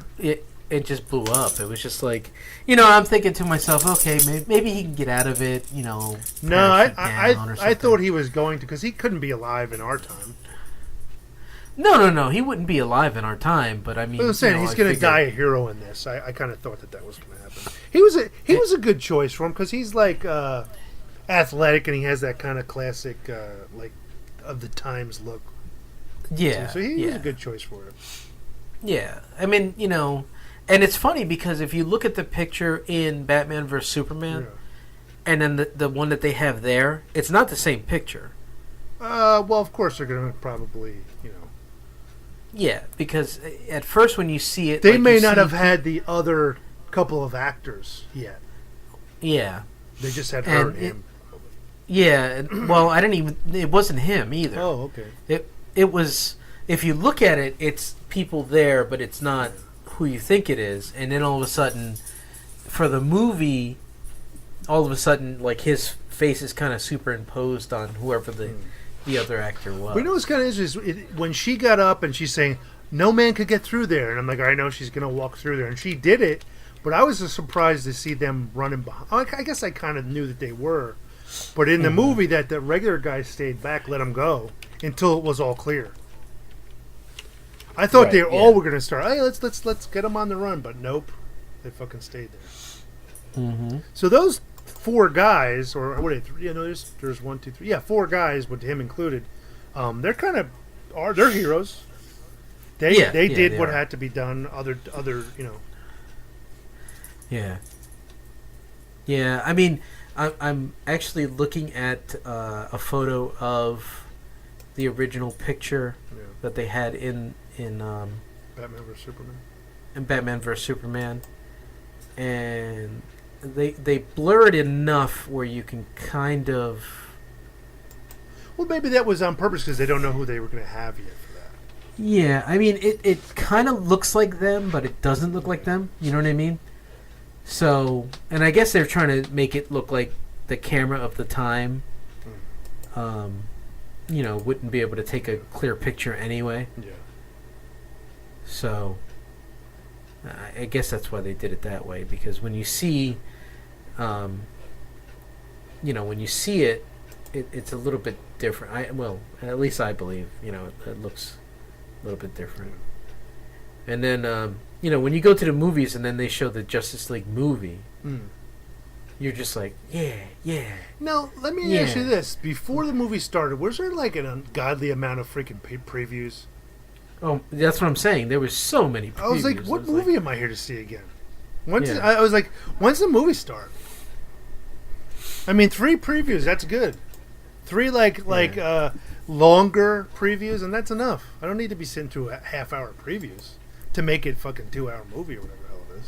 it just blew up. It was just like, I'm thinking to myself, okay, maybe he can get out of it, No, parachute down or I thought something. he was going to, because he couldn't be alive in our time. No, he wouldn't be alive in our time. But I mean, But I'm saying he's going to die a hero in this. I kind of thought that was going to happen. He was a good choice for him because he's like athletic and he has that kind of classic like of the times look. Yeah, so he was a good choice for it. Yeah, I mean, and it's funny because if you look at the picture in Batman vs Superman, and then the one that they have there, it's not the same picture. Well, of course they're going to probably, Yeah, because at first when you see it, they like, may not have had the other couple of actors yet. Yeah, they just had her and him. Yeah, well, I didn't even. It wasn't him either. Oh, okay. It was. If you look at it, it's people there, but it's not who you think it is. And then all of a sudden, for the movie, all of a sudden, like his face is kind of superimposed on whoever the other actor was. We know what's kind of interesting when she got up and she's saying, "No man could get through there," and I'm like, I know she's going to walk through there, and she did it. But I was just surprised to see them running behind. I guess I kind of knew that they were, but in the movie, that the regular guy stayed back, let him go until it was all clear. I thought they all were going to start. Hey, let's get them on the run, but nope, they fucking stayed there. Mm-hmm. So those 4 guys, or what? There's 1, 2, 3. Yeah, 4 guys with him included. They're kind of they're heroes. They did what had to be done. Other. Yeah. Yeah, I mean, I'm actually looking at a photo of the original picture that they had in Batman vs Superman. In Batman vs Superman, and they blur it enough where you can kind of. Well, maybe that was on purpose because they don't know who they were going to have yet for that. Yeah, I mean, it kind of looks like them, but it doesn't look like them. You know what I mean? So, and I guess they're trying to make it look like the camera of the time, wouldn't be able to take a clear picture anyway. Yeah. So, I guess that's why they did it that way, because when you see, when you see it, it's a little bit different. At least I believe, it looks a little bit different. And then, when you go to the movies and then they show the Justice League movie, you're just like, yeah. Now, let me ask you this. Before the movie started, was there like an ungodly amount of freaking previews? Oh, that's what I'm saying. There was so many previews. I was like, what movie am I here to see again? I was like, when's the movie start? I mean, 3 previews, that's good. 3 longer previews, and that's enough. I don't need to be sitting through half-hour previews to make it fucking 2-hour movie or whatever the hell it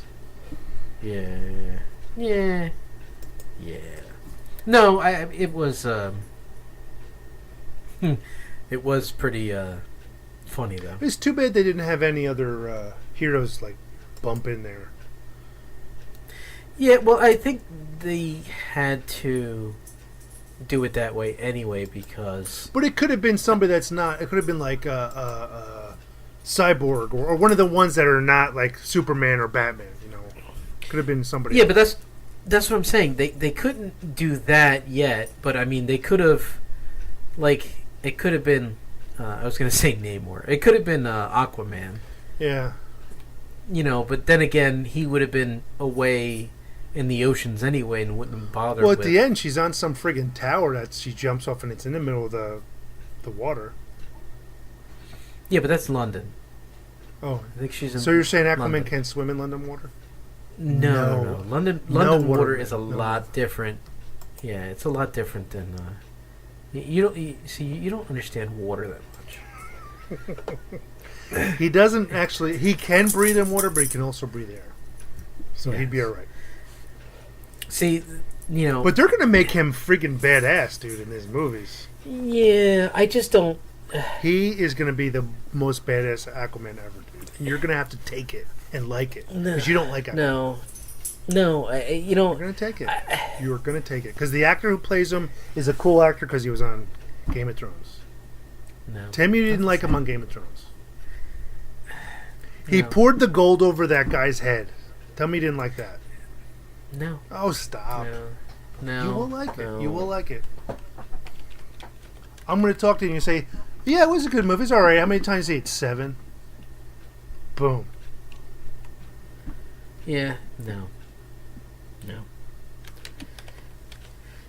is. Yeah. No, it was it was pretty funny though. It's too bad they didn't have any other heroes like bump in there. Yeah, well, I think they had to do it that way anyway because. But it could have been somebody that's not. It could have been like Cyborg or one of the ones that are not like Superman or Batman. Could have been somebody. Yeah, but that's what I'm saying. They couldn't do that yet, but I mean they could have. Like it could have been. I was going to say Namor. It could have been Aquaman. Yeah. But then again, he would have been away in the oceans anyway and wouldn't have bothered. Well, at the end, she's on some friggin' tower that she jumps off, and it's in the middle of the water. Yeah, but that's London. Oh, I think she's in. So you're saying Aquaman London. can't swim in London water? No. London water is a lot different. Yeah, it's a lot different than. You don't understand water that much. He doesn't actually. He can breathe in water, but he can also breathe air. So he'd be all right. See, But they're gonna make him freaking badass, dude, in his movies. Yeah, I just don't. He is gonna be the most badass Aquaman ever, dude. And you're gonna have to take it and like it because you don't like Aquaman. No, You're gonna take it. You're gonna take it because the actor who plays him is a cool actor because he was on Game of Thrones. No, Tim, you didn't like him on Game of Thrones. He poured the gold over that guy's head. Tell me you didn't like that. No. Oh, stop. No. You will like no. it. You will like it. I'm going to talk to you and you say, yeah, it was a good movie. It's all right. How many times did you see it? 7? Boom. Yeah. No.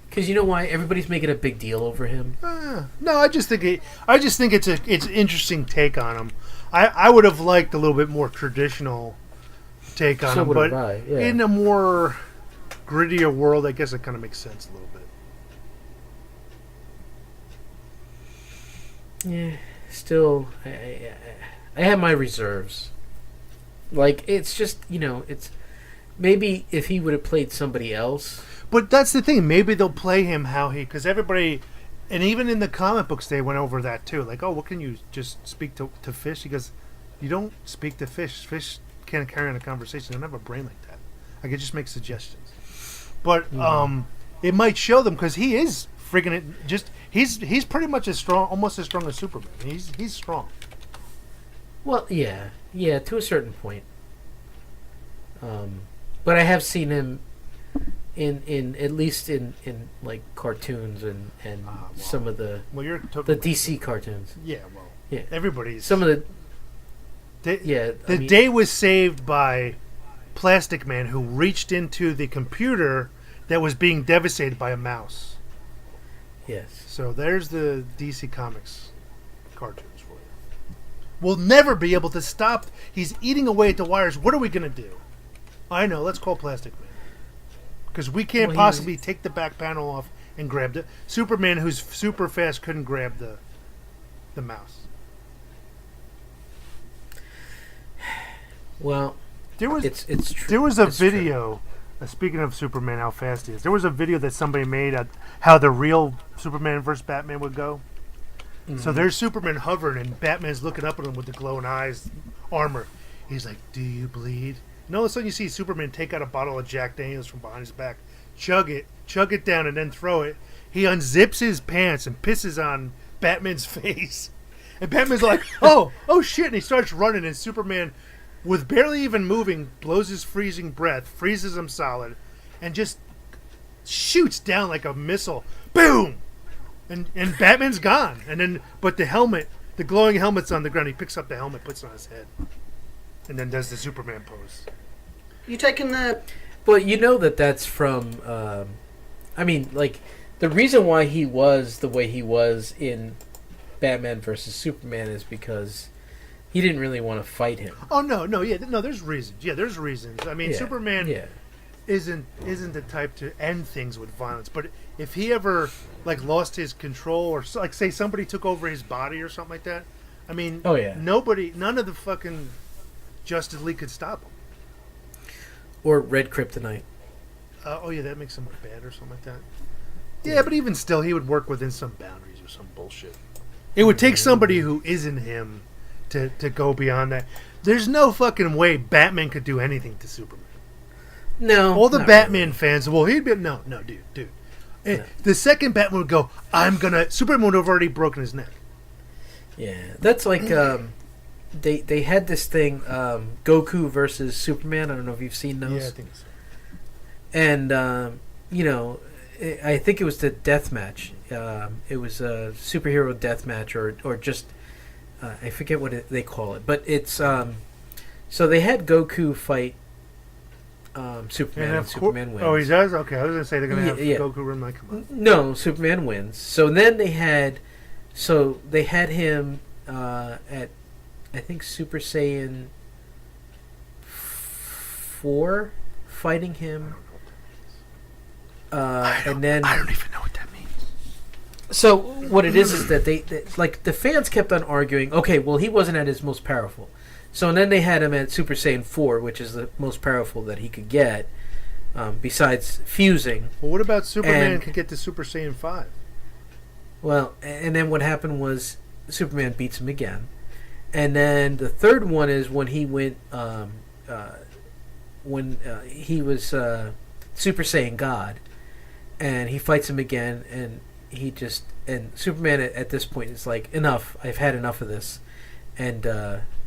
Because you know why everybody's making a big deal over him. No, I just think it's an interesting take on him. I would have liked a little bit more traditional take on him, but in a more grittier world, I guess it kind of makes sense a little bit. Yeah, still, I have my reserves. Like, it's just, it's maybe if he would have played somebody else. But that's the thing. Maybe they'll play him because everybody, and even in the comic books, they went over that too. Like, oh, what can you just speak to fish? He goes, you don't speak to fish. Fish can't carry on a conversation. They don't have a brain like that. I can just make suggestions. But it might show them because he is freaking it. Just he's pretty much almost as strong as Superman. He's strong. Well, yeah, to a certain point. But I have seen him in at least in like cartoons and some of the the DC cartoons. Yeah, well, yeah, everybody's some of the. The day was saved by Plastic Man, who reached into the computer that was being devastated by a mouse. Yes. So there's the DC Comics cartoons for you. We'll never be able to stop. He's eating away at the wires. What are we going to do? I know. Let's call Plastic Man. Because we can't possibly take the back panel off and grab it. Superman, who's super fast, couldn't grab the mouse. Well, it's true. There was a video. Speaking of Superman, how fast he is, there was a video that somebody made of how the real Superman versus Batman would go. Mm-hmm. So there's Superman hovering, and Batman's looking up at him with the glowing eyes, armor. He's like, "Do you bleed?" And all of a sudden, you see Superman take out a bottle of Jack Daniels from behind his back, chug it down, and then throw it. He unzips his pants and pisses on Batman's face, and Batman's like, "Oh shit!" And he starts running, and Superman, with barely even moving, blows his freezing breath, freezes him solid, and just shoots down like a missile. Boom! And Batman's gone. And then, but the glowing helmet's on the ground. He picks up the helmet, puts it on his head, and then does the Superman pose. You taking the... Well, you know that's from... the reason why he was the way he was in Batman versus Superman is because he didn't really want to fight him. Oh, no, there's reasons. Yeah, there's reasons. I mean, Superman isn't the type to end things with violence, but if he ever, lost his control, or, say somebody took over his body or something like that, I mean, none of the fucking Justice League could stop him. Or Red Kryptonite. That makes him look bad or something like that. Yeah, but even still, he would work within some boundaries or some bullshit. It would take somebody who isn't him to go beyond that. There's no fucking way Batman could do anything to Superman. No. All the Batman fans, he'd be... No, dude. No. The second Batman would go, Superman would have already broken his neck. Yeah, that's like... They had this thing, Goku versus Superman. I don't know if you've seen those. Yeah, I think so. And, I think it was the death match. It was a superhero death match or just... I forget what they call it. But it's... so they had Goku fight Superman, and Superman wins. Oh, he does? Okay, I was going to say they're going to have Goku run like... Come on. No, Superman wins. So then they had him at... I think Super Saiyan 4 fighting him. I don't even know what that means. So what it is that they the fans kept on arguing, okay, well, he wasn't at his most powerful. So and then they had him at Super Saiyan 4, which is the most powerful that he could get, besides fusing. Well, what about Superman could get to Super Saiyan 5? Well, and then what happened was Superman beats him again. And then the third one is when he went, when he was Super Saiyan God, and he fights him again, and Superman at this point is like, enough, I've had enough of this, and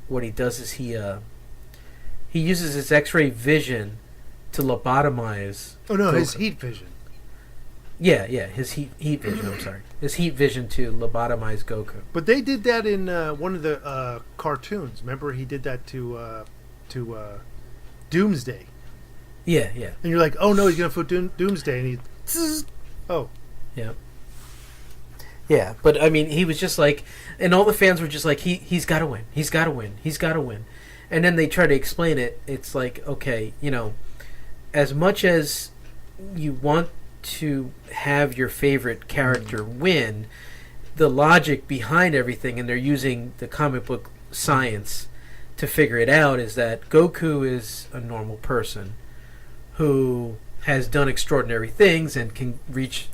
what he does is he he uses his X-ray vision to lobotomize. Oh no, his Goku. heat vision. Yeah, his heat vision. I'm sorry, his heat vision to lobotomize Goku. But they did that in one of the cartoons. Remember, he did that to Doomsday. Yeah. And you're like, oh no, he's gonna put Doomsday, and he. Oh. Yeah. Yeah, but I mean, he was just like, and all the fans were just like, he's got to win, he's got to win, he's got to win, and then they try to explain it. It's like, okay, as much as you want to have your favorite character win, the logic behind everything, and they're using the comic book science to figure it out, is that Goku is a normal person who has done extraordinary things and can reach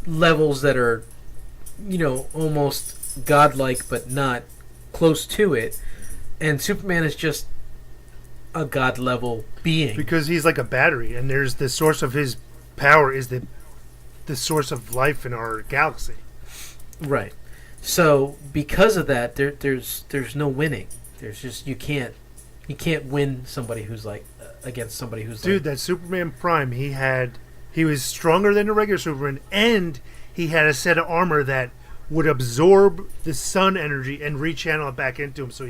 levels that are almost godlike, but not close to it. And Superman is just a god level being Because he's like a battery, and there's the source of his power is the source of life in our galaxy. right. So because of that, there's no winning. There's just you can't win somebody who's like against somebody who's Dude, like, that Superman Prime, he was stronger than the regular Superman, and he had a set of armor that would absorb the sun energy and rechannel it back into him. So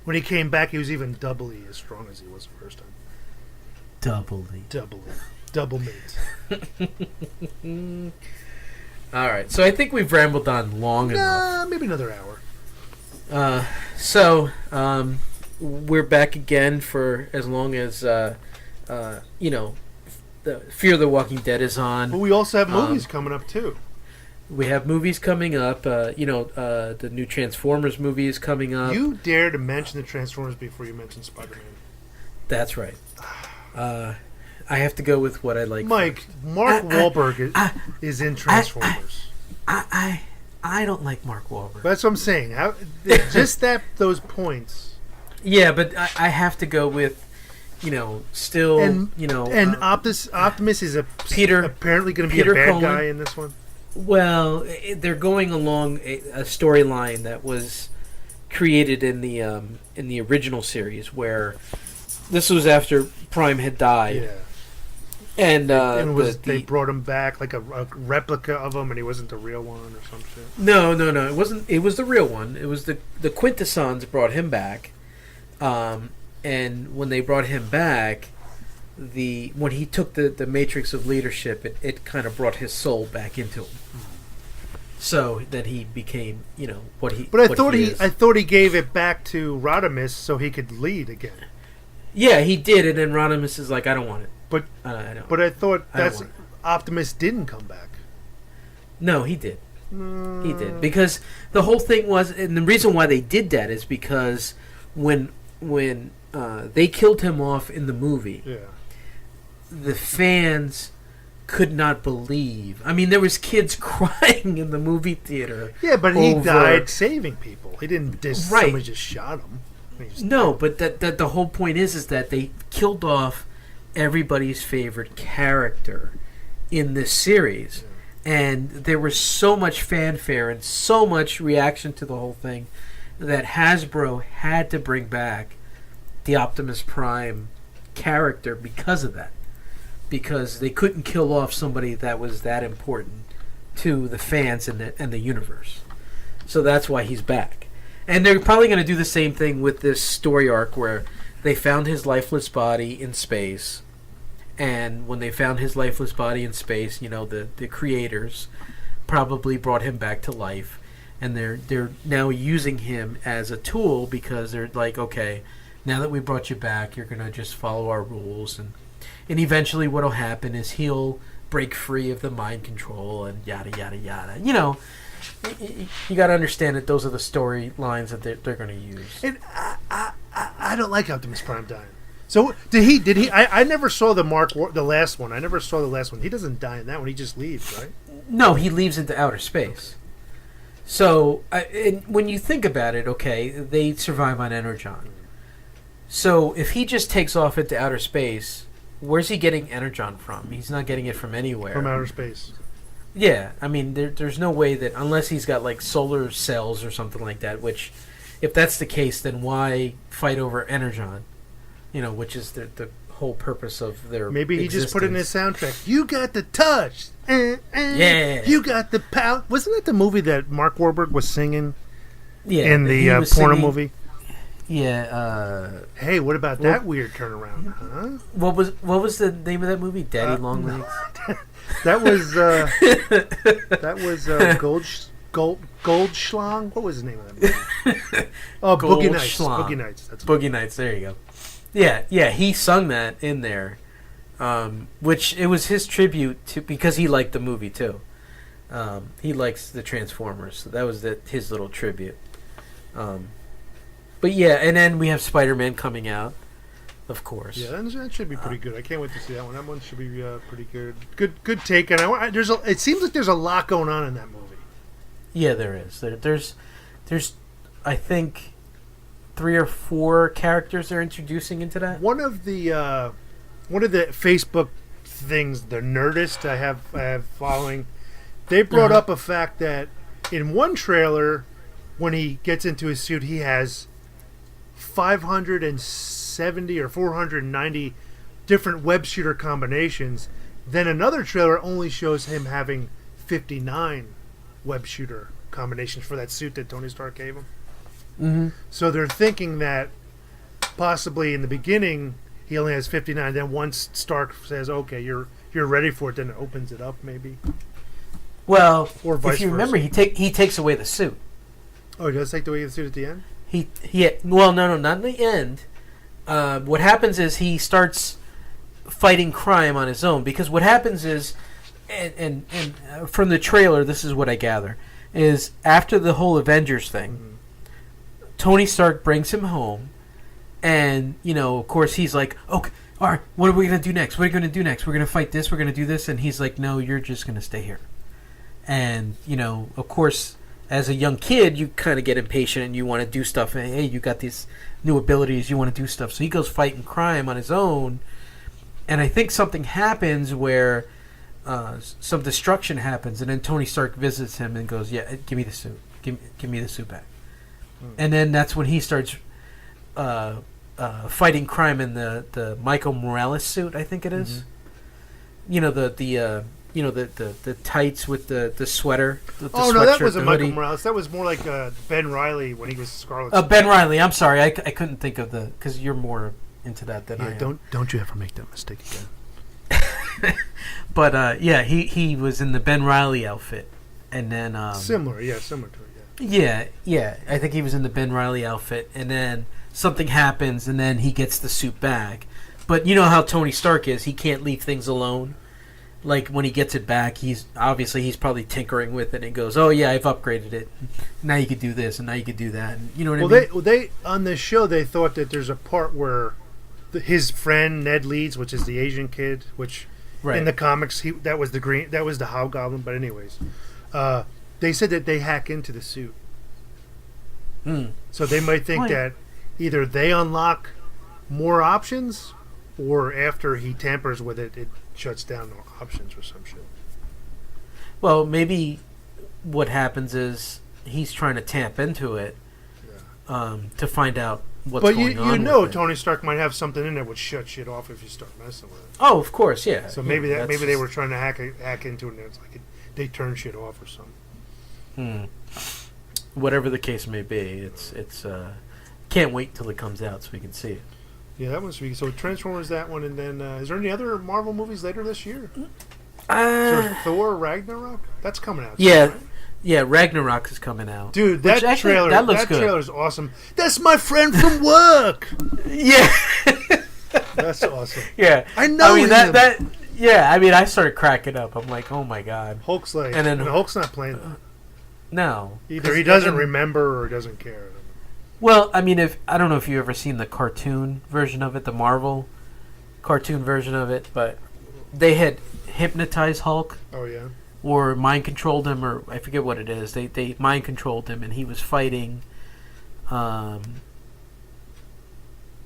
when he came back, he was even doubly as strong as he was the first time. Double mate. all right. So I think we've rambled on long enough. Maybe another hour. So we're back again for as long as the Fear the Walking Dead is on. But we also have movies coming up too. We have movies coming up. The new Transformers movie is coming up. You dare to mention the Transformers before you mention Spider-Man. That's right. I have to go with what I like. Mike, Mark Wahlberg is in Transformers. I don't like Mark Wahlberg. That's what I'm saying. Just those points. Yeah, but I have to go with, still, And Optimus is apparently going to be Peter a bad Cullen. guy in this one. Well, they're going along a storyline that was created in the original series, where this was after Prime had died. Yeah. And they brought him back like a replica of him, and he wasn't the real one or some shit. No, it wasn't. It was the real one. It was the Quintessons brought him back, and when they brought him back, when he took the matrix of leadership, it kind of brought his soul back into him. So that he became, what he. But I is. thought he gave it back to Rodimus so he could lead again. Yeah, he did, and then Rodimus is like, I don't want it. But I don't. But I thought I don't want it. Optimus didn't come back. No, he did. He did, because the whole thing was, and the reason why they did that is because when they killed him off in the movie, Yeah. the fans could not believe. I mean, there was kids crying in the movie theater. Yeah, but he died saving people. He didn't Right. somebody just shot him. No, but that the whole point is that they killed off everybody's favorite character in this series. And there was so much fanfare and so much reaction to the whole thing that Hasbro had to bring back the Optimus Prime character because of that. Because they couldn't kill off somebody that was that important to the fans and the universe. So that's why he's back. And they're probably going to do the same thing with this story arc where they found his lifeless body in space. And when they found his lifeless body in space, the creators probably brought him back to life. And they're now using him as a tool because they're like, okay, now that we brought you back, you're going to just follow our rules. And eventually what'll happen is he'll break free of the mind control and yada, yada, yada. You got to understand that those are the storylines that they're going to use. And I don't like Optimus Prime dying. So did he? I never saw the last one. I never saw the last one. He doesn't die in that one. He just leaves, right? No, he leaves into outer space. So and when you think about it, okay, they survive on Energon. So if he just takes off into outer space, where's he getting Energon from? He's not getting it from anywhere. From outer space. Yeah, I mean, there's no way that, unless he's got like solar cells or something like that, which, if that's the case, then why fight over Energon? which is the whole purpose of their Maybe he just put it in his existence. soundtrack. You got the touch. Yeah. You got the power. Wasn't that the movie that Mark Wahlberg was singing Yeah, in he the was porno singing- movie? Yeah. Hey, what about that weird turnaround, huh? What was the name of that movie? Daddy Longlegs. That was Goldschlang. What was the name of that movie? Oh, Boogie Nights. Goldschlang. Boogie Nights. That's Boogie Nights. There you go. Yeah. He sung that in there, which it was his tribute to because he liked the movie too. He likes the Transformers, so that was his little tribute. But yeah, and then we have Spider-Man coming out, of course. Yeah, that should be pretty good. I can't wait to see that one. That one should be pretty good. Good take. And it seems like there's a lot going on in that movie. Yeah, there is. There's, I think, 3 or 4 characters they're introducing into that. One of the Facebook things, the Nerdist I have following, they brought up a fact that in one trailer, when he gets into his suit, he has 570 or 490 different web shooter combinations. Then another trailer only shows him having 59 web shooter combinations for that suit that Tony Stark gave him. Mm-hmm. So they're thinking that possibly in the beginning he only has 59. Then once Stark says, "Okay, you're ready for it," then it opens it up maybe. Well, Or vice if you remember, versa. he takes away the suit. Oh, he does take away the suit at the end? Well, no, not in the end. What happens is he starts fighting crime on his own because what happens is, and from the trailer, this is what I gather, is after the whole Avengers thing, Tony Stark brings him home, and of course he's like, okay, all right, what are we gonna do next? What are we gonna do next? We're gonna fight this. We're gonna do this, and he's like, no, you're just gonna stay here, and of course. As a young kid, you kind of get impatient and you want to do stuff. And, hey, you got these new abilities, you want to do stuff. So he goes fighting crime on his own. And I think something happens where some destruction happens. And then Tony Stark visits him and goes, yeah, give me the suit. Give me the suit back. And then that's when he starts fighting crime in the Michael Morales suit, I think it is. The tights with the sweater. The Oh no, that sweatshirt, was a the Michael hoodie. Morales. That was more like Ben Reilly when he was Scarlet. Ben Reilly. I'm sorry, I couldn't think of because you're more into that than I am. Don't you ever make that mistake again. But he was in the Ben Reilly outfit, and then similar to it. Yeah. I think he was in the Ben Reilly outfit, and then something happens, and then he gets the suit back. But you know how Tony Stark is; he can't leave things alone. Like when he gets it back, he's probably tinkering with it and goes, "Oh yeah, I've upgraded it. Now you could do this, and now you could do that." And you know what I mean? They on this show they thought that there's a part where his friend Ned Leeds, which is the Asian kid, which in the comics that was the Hobgoblin. But anyways, they said that they hack into the suit, so they might think that either they unlock more options, or after he tampers with it, it shuts down options or some shit. Well, maybe what happens is he's trying to tap into it to find out what's going on. But you know, Tony Stark might have something in there which shut shit off if you start messing with it. Oh, of course, yeah. So maybe they were trying to hack into it, and it's like they turn shit off or something. Whatever the case may be, it's can't wait till it comes out so we can see it. Yeah, that one's sweet. So Transformers, that one, and then is there any other Marvel movies later this year? Thor Ragnarok? That's coming out. Yeah, soon, right? yeah. Ragnarok is coming out, dude. That trailer, that looks good. Trailer's awesome. That's my friend from work. Yeah, that's awesome. Yeah, I know. I mean him. Yeah, I mean, I started cracking up. I'm like, oh my god. Hulk's like, and then Hulk's not playing that. No, either he doesn't remember or doesn't care. Well, I mean, I don't know if you've ever seen the cartoon version of it, the Marvel cartoon version of it, but they had hypnotized Hulk. Oh yeah. Or mind controlled him, or I forget what it is. They mind controlled him, and he was fighting,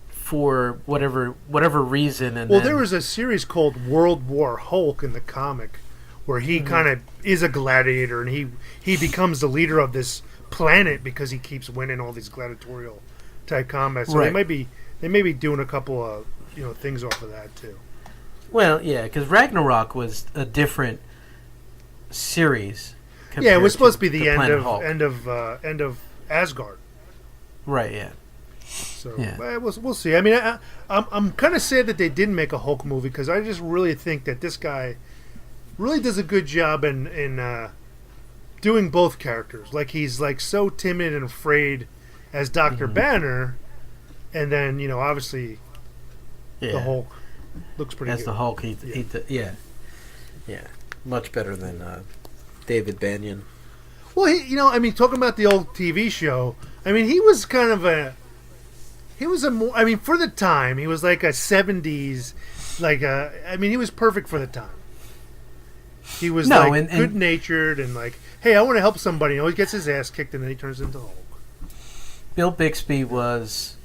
for whatever reason. And there was a series called World War Hulk in the comic, where he kind of is a gladiator, and he becomes the leader of this planet because he keeps winning all these gladiatorial type combats. So they They may be doing a couple of things off of that too. Well, yeah, because Ragnarok was a different series. Yeah, it was supposed to be the Planet Hulk. end of Asgard. Right. Yeah. So Yeah. we'll see. I mean, I'm kind of sad that they didn't make a Hulk movie because I just really think that this guy really does a good job in doing both characters. Like he's like so timid and afraid as Dr. Banner, and then obviously the Hulk looks pretty as good. the Hulk. Yeah, much better than David Banyan. Well, I mean, talking about the old TV show, I mean, he was kind of I mean, for the time, he was like a 70s, I mean, he was perfect for the time. He was good-natured and like, hey, I want to help somebody. He always gets his ass kicked and then he turns into Hulk. Bill Bixby was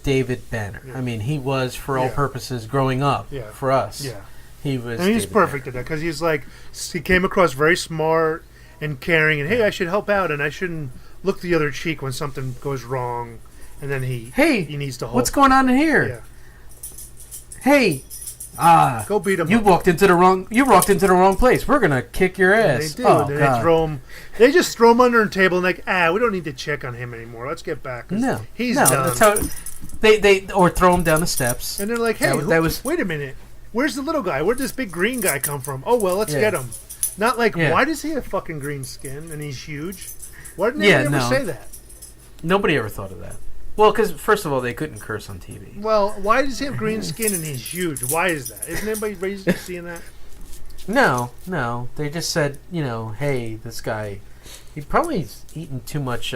David Banner. Yeah. I mean, he was, for all purposes, growing up for us. Yeah. He was. And he's perfect at that because he's like, he came across very smart and caring and, hey, I should help out and I shouldn't look the other cheek when something goes wrong. And then he needs to hold. What's going on in here? Yeah. Hey, go beat him. You walked into the wrong place. We're gonna kick your ass. They do. Oh, they throw him. They just throw him under a table and like, we don't need to check on him anymore. Let's get back. He's done. That's how they or throw him down the steps. And they're like, hey, wait a minute. Where's the little guy? Where'd this big green guy come from? Oh well, let's get him. Not like, why does he have fucking green skin and he's huge? Why didn't anyone ever say that? Nobody ever thought of that. Well, because first of all, they couldn't curse on TV. Well, why does he have green skin and he's huge? Why is that? Isn't anybody raised to seeing that? No. They just said, hey, this guy, he probably's eating too much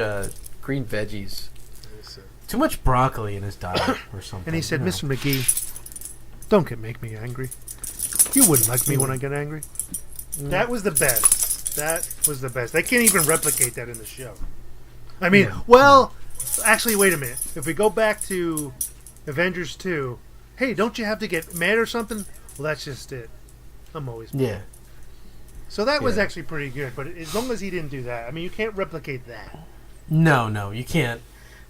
green veggies, too much broccoli in his diet or something. And he said, Mr. McGee, don't make me angry. You wouldn't like me when I get angry. That was the best. They can't even replicate that in the show. I mean, actually, wait a minute. If we go back to Avengers 2, hey, don't you have to get mad or something? Well, that's just it. I'm always mad. Yeah. So that was actually pretty good, but as long as he didn't do that, I mean, you can't replicate that. No, you can't.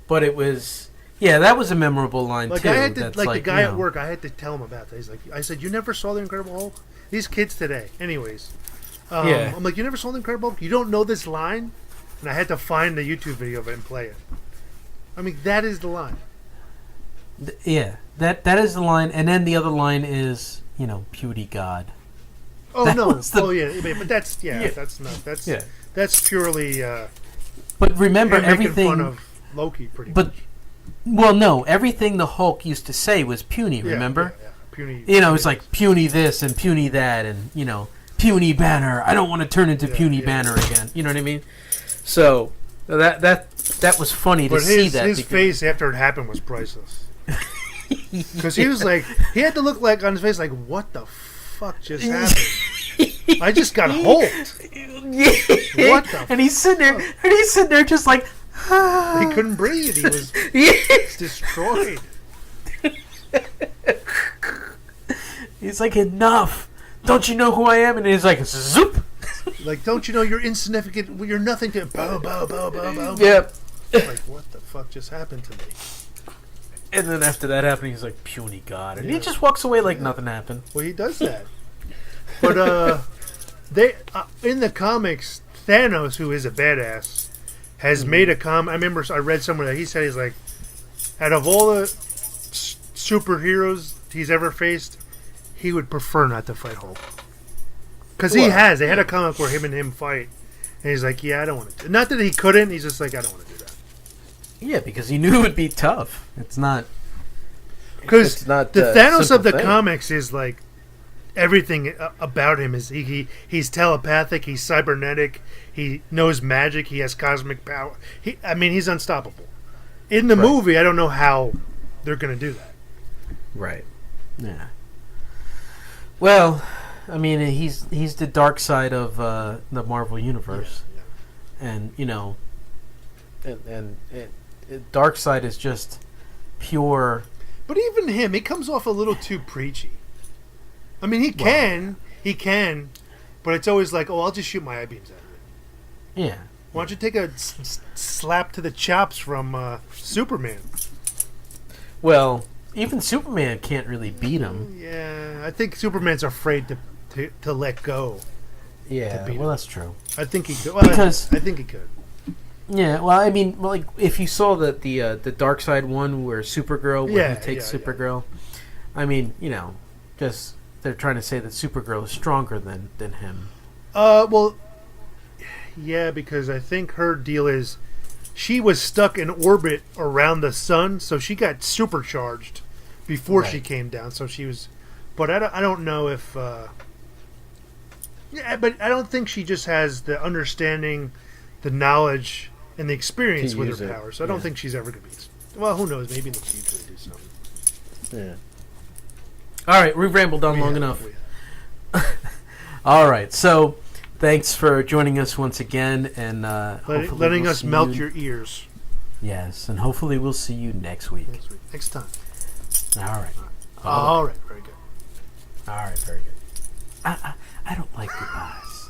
But it was, that was a memorable line too. I had to, the guy at work, I had to tell him about that. He's like, I said, you never saw The Incredible Hulk? These kids today. Anyways. I'm like, you never saw The Incredible Hulk? You don't know this line? And I had to find the YouTube video of it and play it. I mean, that is the line. That is the line, and then the other line is, Beauty God. Oh no! But that's that's purely. But remember, everything making fun of Loki, pretty but, much. Well, no, everything the Hulk used to say was puny. Remember? Yeah. Puny. It's like puny this and puny that, and puny Banner. I don't want to turn into puny Banner again. You know what I mean? So that was funny to see that. His face after it happened was priceless. Because he was like, he had to look like on his face like, what the fuck just happened? I just got hulked. What the? And he's sitting there, just like he couldn't breathe. He was destroyed. He's like, enough. Don't you know who I am? And he's like, zoop. Like, don't you know you're insignificant? You're nothing to. Bow, bow, bow, bow, bow. Yep. Like, what the fuck just happened to me? And then after that happened, he's like, puny God. And he just walks away like nothing happened. Well, he does that. But they in the comics, Thanos, who is a badass, has made a I remember I read somewhere that he said he's like, out of all the superheroes he's ever faced, he would prefer not to fight Hulk. Because they had a comic where him fight, and he's like, I don't want to. Not that he couldn't, he's just like, I don't want to do that. Yeah, because he knew it would be tough. It's not. Because the Thanos of the comics is like, everything about him is he's telepathic, he's cybernetic, he knows magic, he has cosmic power. He's unstoppable. In the movie, I don't know how they're going to do that. Right. Yeah. Well, I mean, he's the dark side of the Marvel universe, and and dark side is just pure. But even him, he comes off a little too preachy. I mean, he can, but it's always like, I'll just shoot my eye beams at it. Yeah. Why don't you take a slap to the chops from Superman? Well, even Superman can't really beat him. Yeah, I think Superman's afraid to let go. Yeah, beat well, him. that's true. I think he could. Well, Because- I think he could. Yeah, well, I mean, like if you saw the Dark Side one where Supergirl, where Yeah, he takes yeah. Supergirl, I mean, just they're trying to say that Supergirl is stronger than him. Well, yeah, because I think her deal is she was stuck in orbit around the sun, so she got supercharged before she Right. came down. So she was, but I don't know if. Yeah, but I don't think she just has the understanding, the knowledge, and the experience To with use her it, powers. So I don't yeah. think she's ever going to be. Well, who knows? Maybe in the future they do something. Yeah. All right, we've rambled on long Yeah, enough. we have. All right, so thanks for joining us once again, and hopefully Letting we'll us see melt you- your ears Yes, and hopefully we'll see you next week. next time. All right. All right, very good. All right, very good. I don't like goodbyes.